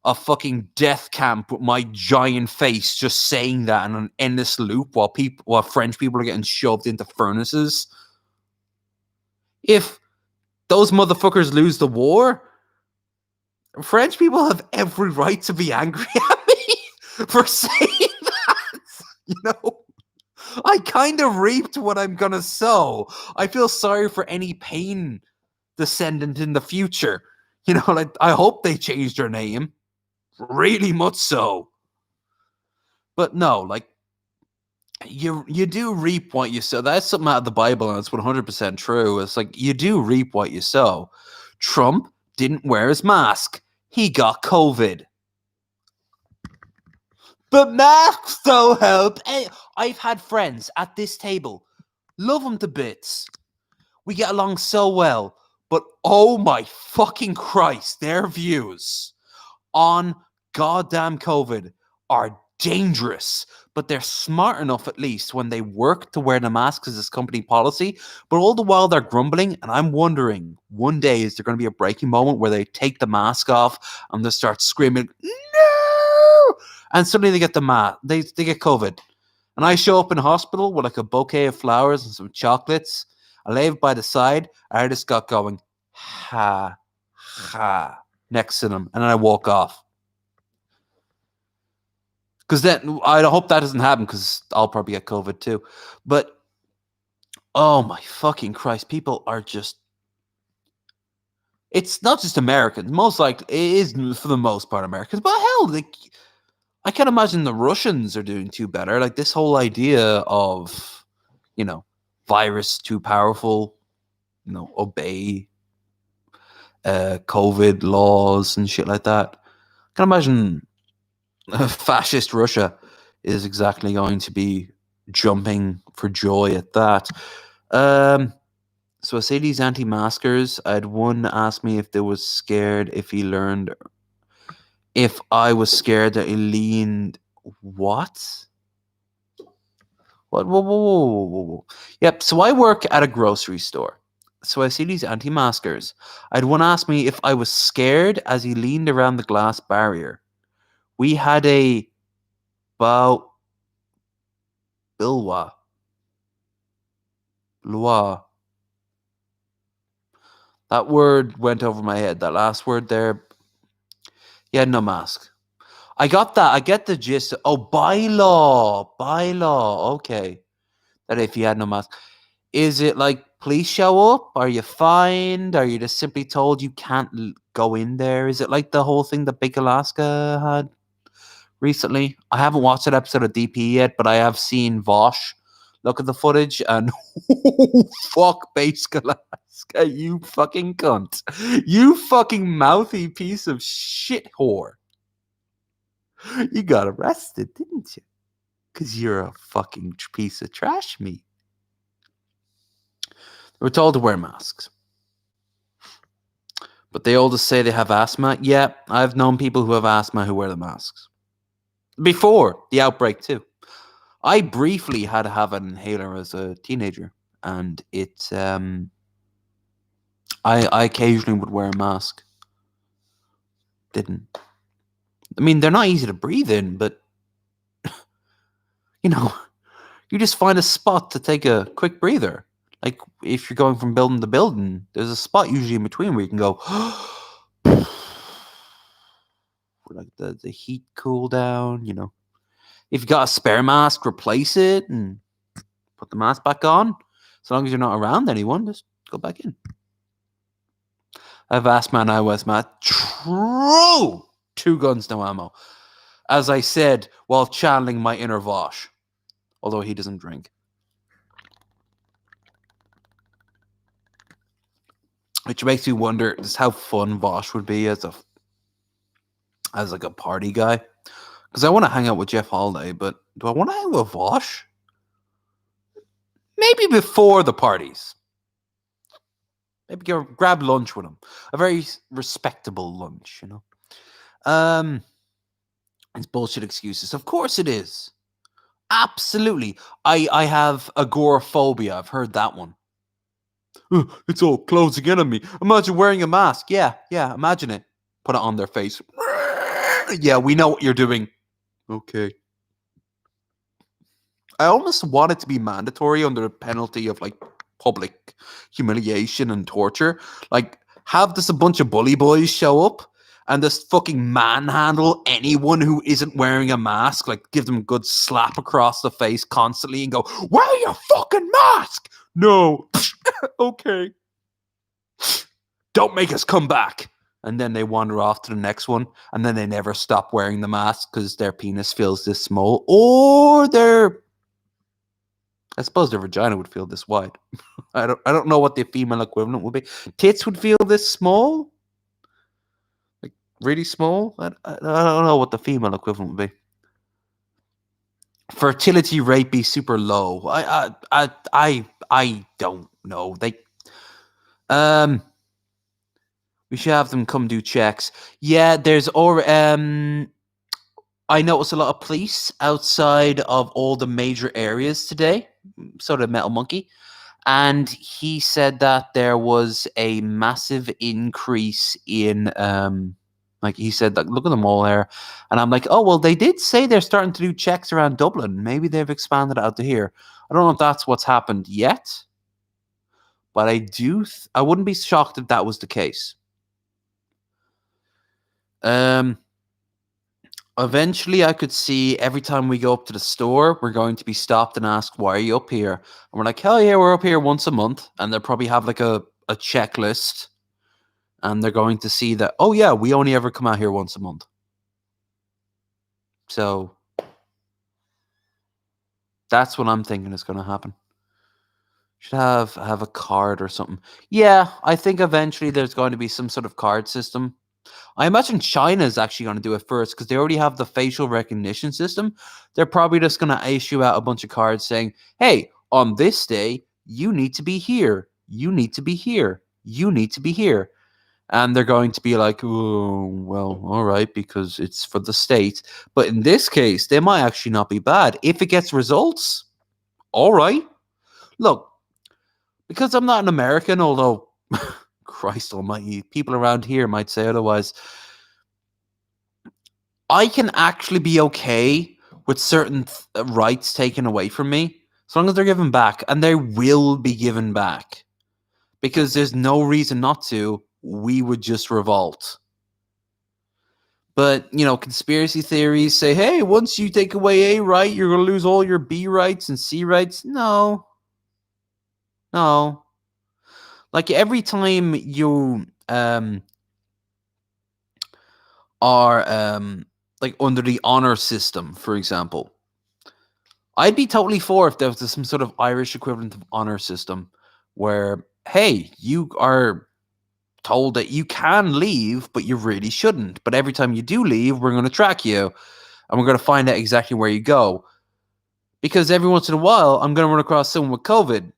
a fucking death camp with my giant face just saying that in an endless loop while French people are getting shoved into furnaces. If those motherfuckers lose the war, French people have every right to be angry at me. for saying that. You know, I kind of reaped what I'm gonna sow. I feel sorry for any pain descendant in the future. You know, like I hope they changed their name. Really much so. But no, like you do reap what you sow. That's something out of the Bible, and it's 100% true. It's like you do reap what you sow. Trump didn't wear his mask. He got COVID. But masks don't help. I've had friends at this table. Love them to bits. We get along so well. But oh my fucking Christ, their views on goddamn COVID are dangerous. But they're smart enough, at least, when they work to wear the mask as this company policy. But all the while they're grumbling, and I'm wondering, one day is there going to be a breaking moment where they take the mask off and they start screaming, no! And suddenly they get they get COVID. And I show up in hospital with like a bouquet of flowers and some chocolates. I lay it by the side. I just got going, ha, ha, next to them. And then I walk off. Because then I hope that doesn't happen because I'll probably get COVID too. But oh my fucking Christ, people are just. It's not just Americans. Most likely, it is for the most part Americans. But hell, like, I can't imagine the Russians are doing too better. Like this whole idea of, you know, virus too powerful, you know, obey COVID laws and shit like that. I can imagine fascist Russia is exactly going to be jumping for joy at that. So I say these anti-maskers. I had one ask me if they was scared if he learned. If I was scared that he leaned. What? What? Whoa. Yep. So I work at a grocery store. So I see these anti-maskers. I had one ask me if I was scared as he leaned around the glass barrier. We had a bow bilwa. Lua. That word went over my head. That last word there. Yeah, no mask. I got that. I get the gist. Oh, bylaw. Bylaw. Okay. That if you had no mask. Is it like, please show up? Are you fined? Are you just simply told you can't go in there? Is it like the whole thing that Big Alaska had recently? I haven't watched that episode of DP yet, but I have seen Vosh look at the footage and fuck Basic Alaska, you fucking cunt. You fucking mouthy piece of shit whore. You got arrested, didn't you? Because you're a fucking piece of trash meat. We're told to wear masks. But they all just say they have asthma. Yeah, I've known people who have asthma who wear the masks. Before the outbreak, too. I briefly had to have an inhaler as a teenager. And it, I occasionally would wear a mask. Didn't. I mean, they're not easy to breathe in, but, you know, you just find a spot to take a quick breather. Like, if you're going from building to building, there's a spot usually in between where you can go, like the heat cool down, you know. If you got a spare mask, replace it and put the mask back on. As long as you're not around anyone, just go back in. I have asthma and I was asthma. True! 2 guns, no ammo. As I said, while channeling my inner Vosh. Although he doesn't drink. Which makes me wonder just how fun Vosh would be as like a party guy. Because I want to hang out with Jeff Holiday, but do I want to hang out with Vosh? Maybe before the parties. Maybe grab lunch with him. A very respectable lunch, you know. It's bullshit excuses. Of course it is. Absolutely. I have agoraphobia. I've heard that one. It's all closing in on me. Imagine wearing a mask. Yeah, imagine it. Put it on their face. Yeah, we know what you're doing. Okay. I almost want it to be mandatory under the penalty of like public humiliation and torture. Like, have just a bunch of bully boys show up and just fucking manhandle anyone who isn't wearing a mask. Like, give them a good slap across the face constantly and go, wear your fucking mask! No. Okay. Don't make us come back. And then they wander off to the next one, and then they never stop wearing the mask because their penis feels this small, or I suppose their vagina would feel this wide. I don't know what the female equivalent would be. Tits would feel this small, like really small. I don't know what the female equivalent would be. Fertility rate be super low. I don't know. We should have them come do checks. Yeah, I noticed a lot of police outside of all the major areas today. So did Metal Monkey. And he said that there was a massive increase in, like he said, like, look at them all there. And I'm like, oh, well, they did say they're starting to do checks around Dublin. Maybe they've expanded out to here. I don't know if that's what's happened yet. But I wouldn't be shocked if that was the case. Eventually, I could see every time we go up to the store, we're going to be stopped and asked, why are you up here? And we're like, hell yeah, we're up here once a month. And they'll probably have like a checklist. And they're going to see that, oh yeah, we only ever come out here once a month. So that's what I'm thinking is going to happen. Should have a card or something. Yeah, I think eventually there's going to be some sort of card system. I imagine China is actually going to do it first because they already have the facial recognition system. They're probably just going to issue out a bunch of cards saying, hey, on this day, you need to be here. You need to be here. You need to be here. And they're going to be like, oh, well, all right, because it's for the state. But in this case, they might actually not be bad. If it gets results, all right. Look, because I'm not an American, although... Christ almighty, people around here might say otherwise. I can actually be okay with certain rights taken away from me, as long as they're given back, and they will be given back. Because there's no reason not to. We would just revolt. But, conspiracy theories say, hey, once you take away A right, you're going to lose all your B rights and C rights. No. Like, every time you are like under the honor system, for example, I'd be totally for if there was some sort of Irish equivalent of honor system where, hey, you are told that you can leave, but you really shouldn't. But every time you do leave, we're going to track you and we're going to find out exactly where you go. Because every once in a while, I'm going to run across someone with COVID.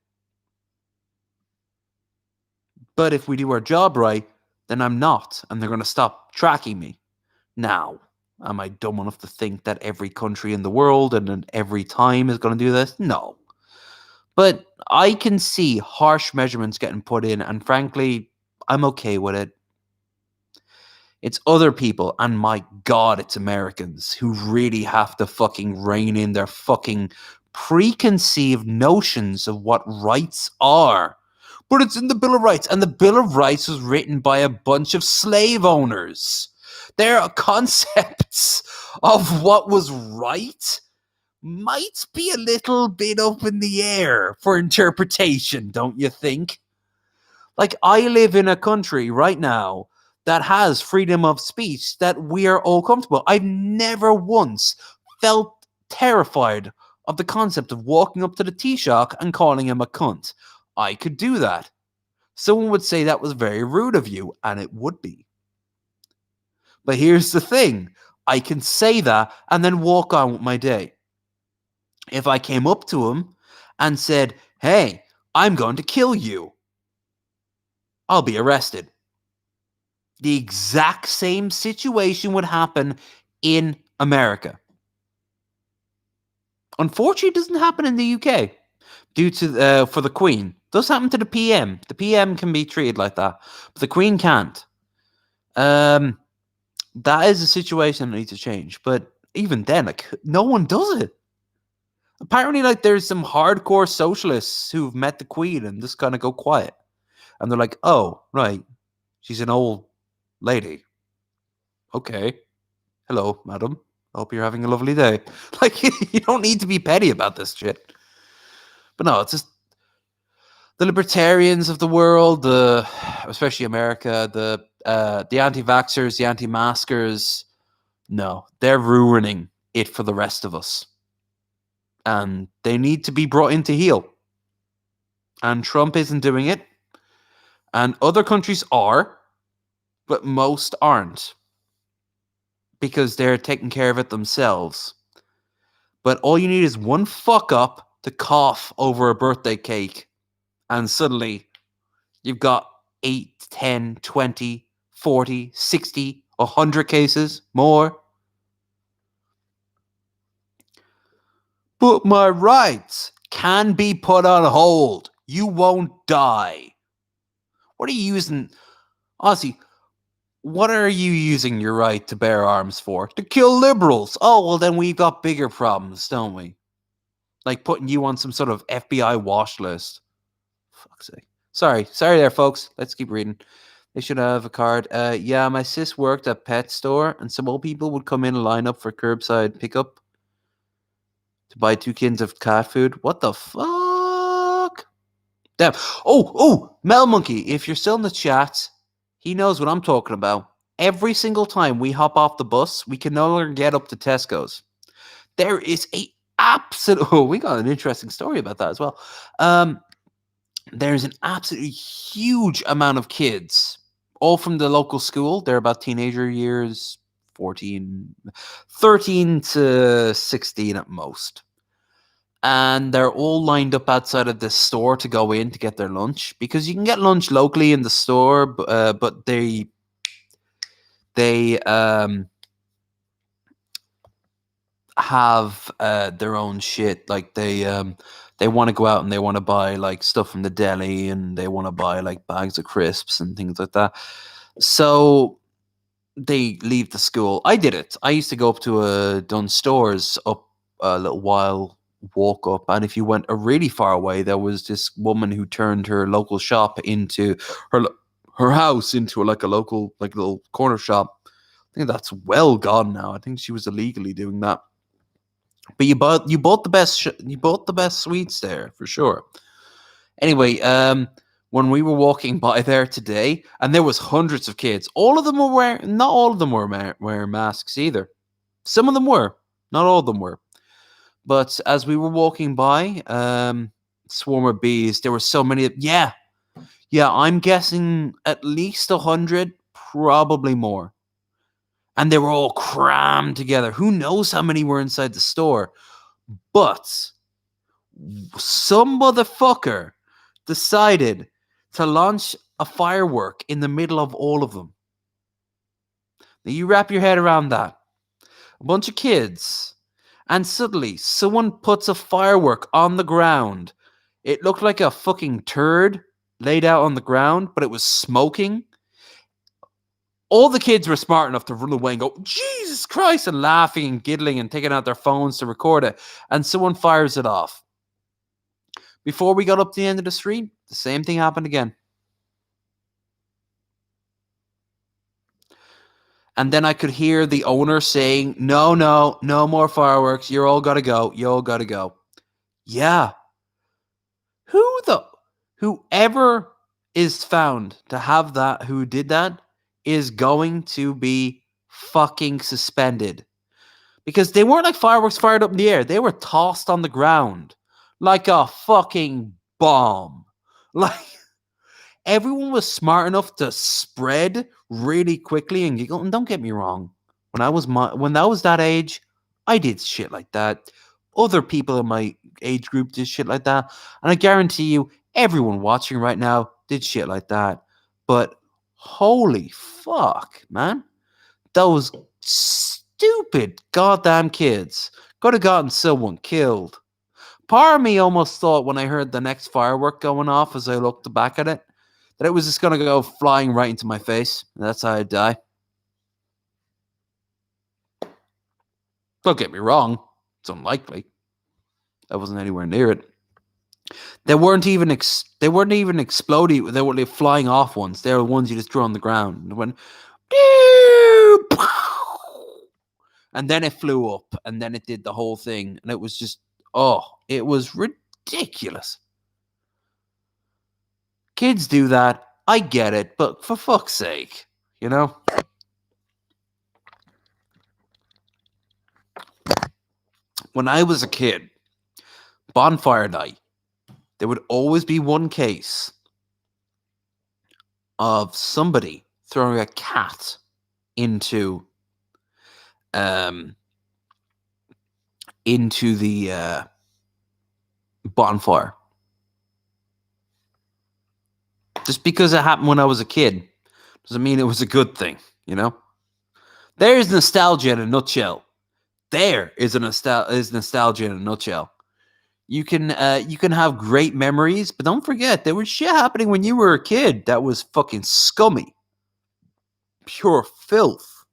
But if we do our job right, then I'm not, and they're going to stop tracking me. Now, am I dumb enough to think that every country in the world and every time is going to do this? No. But I can see harsh measurements getting put in, and frankly, I'm okay with it. It's other people, and my God, it's Americans who really have to fucking rein in their fucking preconceived notions of what rights are. But it's in the Bill of Rights, and the Bill of Rights was written by a bunch of slave owners. Their concepts of what was right might be a little bit up in the air for interpretation, don't you think? Like, I live in a country right now that has freedom of speech that we are all comfortable. I've never once felt terrified of the concept of walking up to the Taoiseach and calling him a cunt. I could do that. Someone would say that was very rude of you, and it would be. But here's the thing. I can say that and then walk on with my day. If I came up to him and said, hey, I'm going to kill you, I'll be arrested. The exact same situation would happen in America. Unfortunately, it doesn't happen in the UK due to for the Queen. It does happen to the PM. The PM can be treated like that, but the Queen can't. That is a situation that needs to change. But even then, like, no one does it. Apparently, like, there's some hardcore socialists who've met the Queen and just kind of go quiet. And they're like, oh, right, she's an old lady. Okay. Hello, madam. I hope you're having a lovely day. Like, you don't need to be petty about this shit. But no, it's just the libertarians of the world, especially America, the anti-vaxxers, the anti-maskers. No, they're ruining it for the rest of us, and they need to be brought into heel. And Trump isn't doing it, and other countries are, but most aren't because they're taking care of it themselves. But all you need is one fuck up to cough over a birthday cake, and suddenly you've got 8, 10, 20, 40, 60, 100 cases more. But my rights can be put on hold. You won't die. What are you using? Honestly, what are you using your right to bear arms for? To kill liberals. Oh, well, then we've got bigger problems, don't we? Like putting you on some sort of FBI watch list. Fuck's sake. Sorry there, folks. Let's keep reading. They should have a card. Yeah, my sis worked at pet store, and some old people would come in and line up for curbside pickup to buy 2 cans of cat food. What the fuck? Damn. Oh, Mel Monkey, if you're still in the chat, he knows what I'm talking about. Every single time we hop off the bus, we can no longer get up to Tesco's. There is a absolute... Oh, we got an interesting story about that as well. There's an absolutely huge amount of kids, all from the local school. They're about teenager years, 13 to 16 at most. And they're all lined up outside of the store to go in to get their lunch, because you can get lunch locally in the store, but they have their own shit. Like they want to go out and they want to buy like stuff from the deli, and they want to buy like bags of crisps and things like that. So they leave the school. I did it. I used to go up to Dunn Stores up a little while, walk up, and if you went a really far away, there was this woman who turned her local shop into her house into like a local like little corner shop. I think that's well gone now. I think she was illegally doing that. But you bought the best sweets there for sure. Anyway, when we were walking by there today, and there was hundreds of kids, all of them were wearing. Not all of them were wearing masks either. Some of them were, not all of them were. But as we were walking by, swarm of bees. There were so many. Yeah. I'm guessing at least 100, probably more. And they were all crammed together. Who knows how many were inside the store? But some motherfucker decided to launch a firework in the middle of all of them. Now you wrap your head around that. A bunch of kids. And suddenly someone puts a firework on the ground. It looked like a fucking turd laid out on the ground, but it was smoking. All the kids were smart enough to run away and go, Jesus Christ, and laughing and giggling and taking out their phones to record it. And someone fires it off. Before we got up to the end of the street, the same thing happened again. And then I could hear the owner saying, no more fireworks. You all got to go. You all got to go. Yeah. Whoever is found to have that, who did that, is going to be fucking suspended. Because they weren't like fireworks fired up in the air. They were tossed on the ground like a fucking bomb. Like, everyone was smart enough to spread really quickly and giggle. And don't get me wrong, when I was that age, I did shit like that. Other people in my age group did shit like that. And I guarantee you, everyone watching right now did shit like that. But holy fuck, man. Those stupid goddamn kids could have gotten someone killed. Part of me almost thought when I heard the next firework going off as I looked back at it, that it was just going to go flying right into my face. And that's how I'd die. Don't get me wrong. It's unlikely. I wasn't anywhere near it. They weren't even exploding. They were flying off ones. They were ones you just threw on the ground. And it went, and then it flew up, and then it did the whole thing, and it was just, it was ridiculous. Kids do that. I get it, but for fuck's sake, you know? When I was a kid, bonfire night, there would always be one case of somebody throwing a cat into the bonfire. Just because it happened when I was a kid doesn't mean it was a good thing, you know? There's nostalgia in a nutshell. There is nostalgia in a nutshell. You can have great memories, but don't forget there was shit happening when you were a kid that was fucking scummy. Pure filth.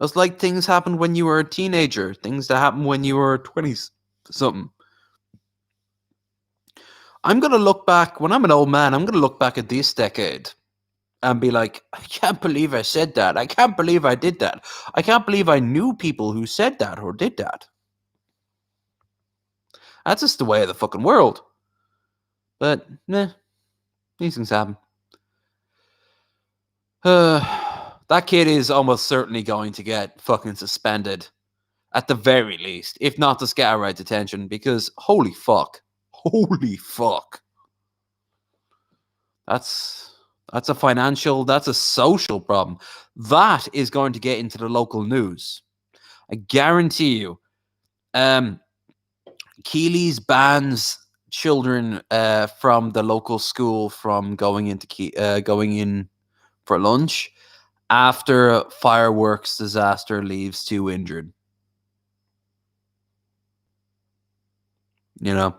It's like things happened when you were a teenager, things that happened when you were 20-something. I'm going to look back, when I'm an old man, I'm going to look back at this decade and be like, I can't believe I said that. I can't believe I did that. I can't believe I knew people who said that or did that. That's just the way of the fucking world. But, these things happen. That kid is almost certainly going to get fucking suspended. At the very least. If not, just get outright detention. Because, holy fuck. Holy fuck. That's a social problem. That is going to get into the local news. I guarantee you. Keeley's bans children from the local school from going in for lunch after a fireworks disaster leaves 2 injured. You know,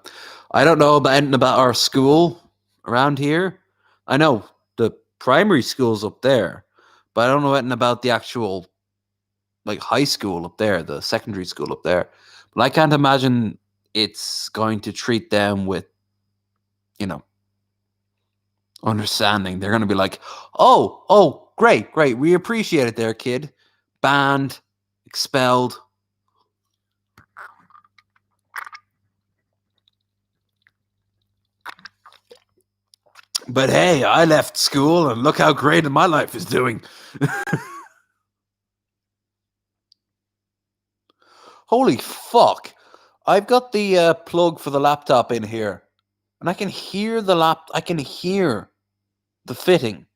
I don't know about our school around here. I know the primary school's up there, but I don't know anything about the actual high school up there, the secondary school up there. But I can't imagine it's going to treat them with, understanding. They're going to be like, oh, great. We appreciate it there, kid. Banned, expelled. But hey, I left school and look how great my life is doing. Holy fuck. I've got the plug for the laptop in here. And I can hear I can hear the fitting.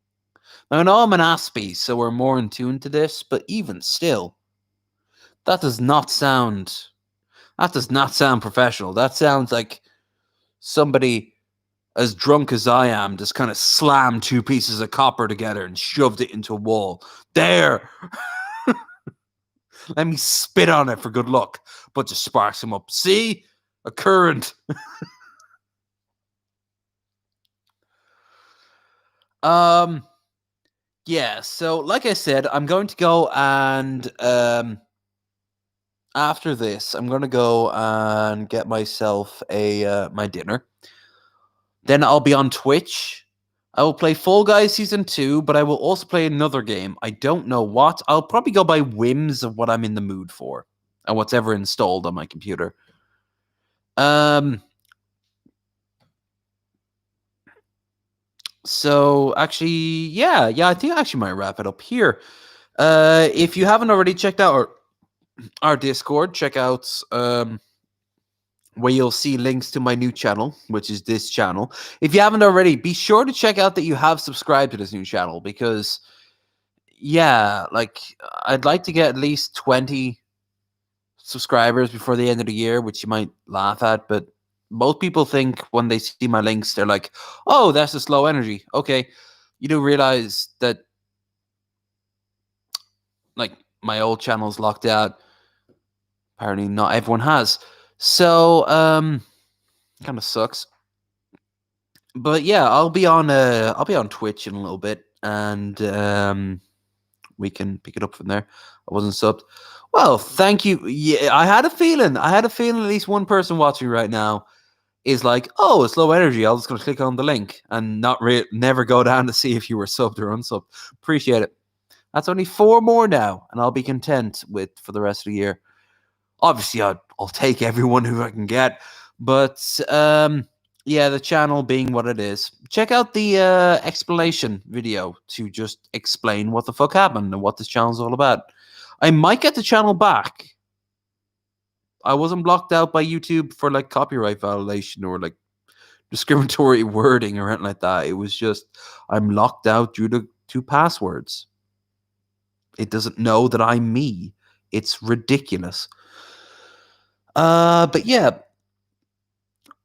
Now, I know I'm an Aspie, so we're more in tune to this, but even still, that does not sound professional. That sounds like somebody as drunk as I am just kind of slammed 2 pieces of copper together and shoved it into a wall. There! Let me spit on it for good luck. But just sparks him up. See? A current. Yeah, so like I said, I'm going to go and after this, I'm going to go and get myself my dinner. Then I'll be on Twitch. I will play Fall Guys Season 2, but I will also play another game. I don't know what. I'll probably go by whims of what I'm in the mood for and what's ever installed on my computer. So actually, yeah, I think I actually might wrap it up here. If you haven't already checked out our Discord, check out where you'll see links to my new channel, which is this channel. If you haven't already, be sure to check out that you have subscribed to this new channel because, yeah, I'd like to get at least 20 subscribers before the end of the year, which you might laugh at, but most people think when they see my links, they're like, oh, that's a slow energy. Okay, you do realize that, my old channel's locked out. Apparently not everyone has. So, kind of sucks. But yeah, I'll be on Twitch in a little bit, and we can pick it up from there. I wasn't subbed. Well, thank you. Yeah, I had a feeling at least one person watching right now is like, oh, it's low energy. I'm just going to click on the link and never go down to see if you were subbed or unsubbed. Appreciate it. That's only 4 more now, and I'll be content with for the rest of the year. Obviously, I'll take everyone who I can get, but yeah, the channel being what it is. Check out the explanation video to just explain what the fuck happened and what this channel's all about. I might get the channel back. I wasn't blocked out by YouTube for like copyright violation or like discriminatory wording or anything like that. It was just I'm locked out due to 2 passwords. It doesn't know that I'm me. It's ridiculous. But yeah,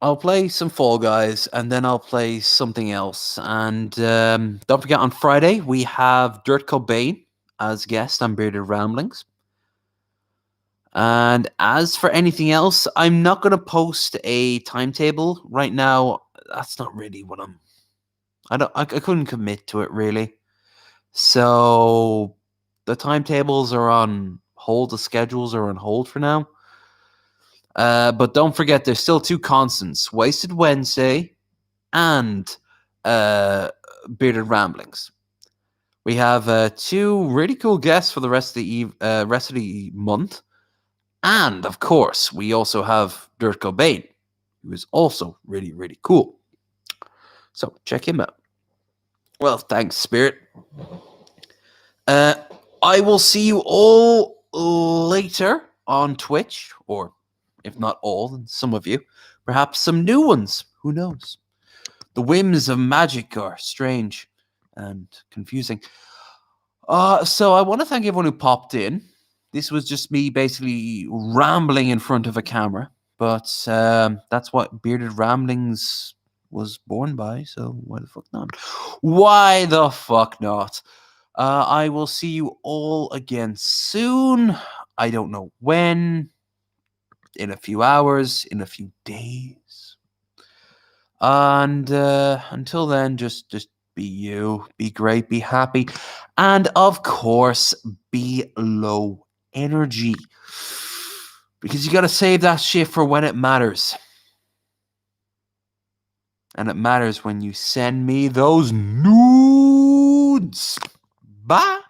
I'll play some Fall Guys and then I'll play something else. And don't forget, on Friday we have Dirt Cobain as guest on Bearded Ramblings. And as for anything else, I'm not going to post a timetable right now. That's not really what I couldn't commit to it really. So the timetables are on hold. The schedules are on hold for now. But don't forget, there's still 2 constants: Wasted Wednesday and Bearded Ramblings. We have 2 really cool guests for the rest of the month. And, of course, we also have Dirt Cobain, who is also really, really cool. So, check him out. Well, thanks, Spirit. I will see you all later on Twitch, or if not all, then some of you. Perhaps some new ones. Who knows? The whims of magic are strange and confusing. So I want to thank everyone who popped in. This was just me basically rambling in front of a camera, but that's what Bearded Ramblings was born by, so why the fuck not? Why the fuck not? I will see you all again soon. I don't know when. In a few hours, in a few days. And until then, just be you, be great, be happy, and of course, be low energy. Because you got to save that shit for when it matters. And it matters when you send me those nudes. Bye.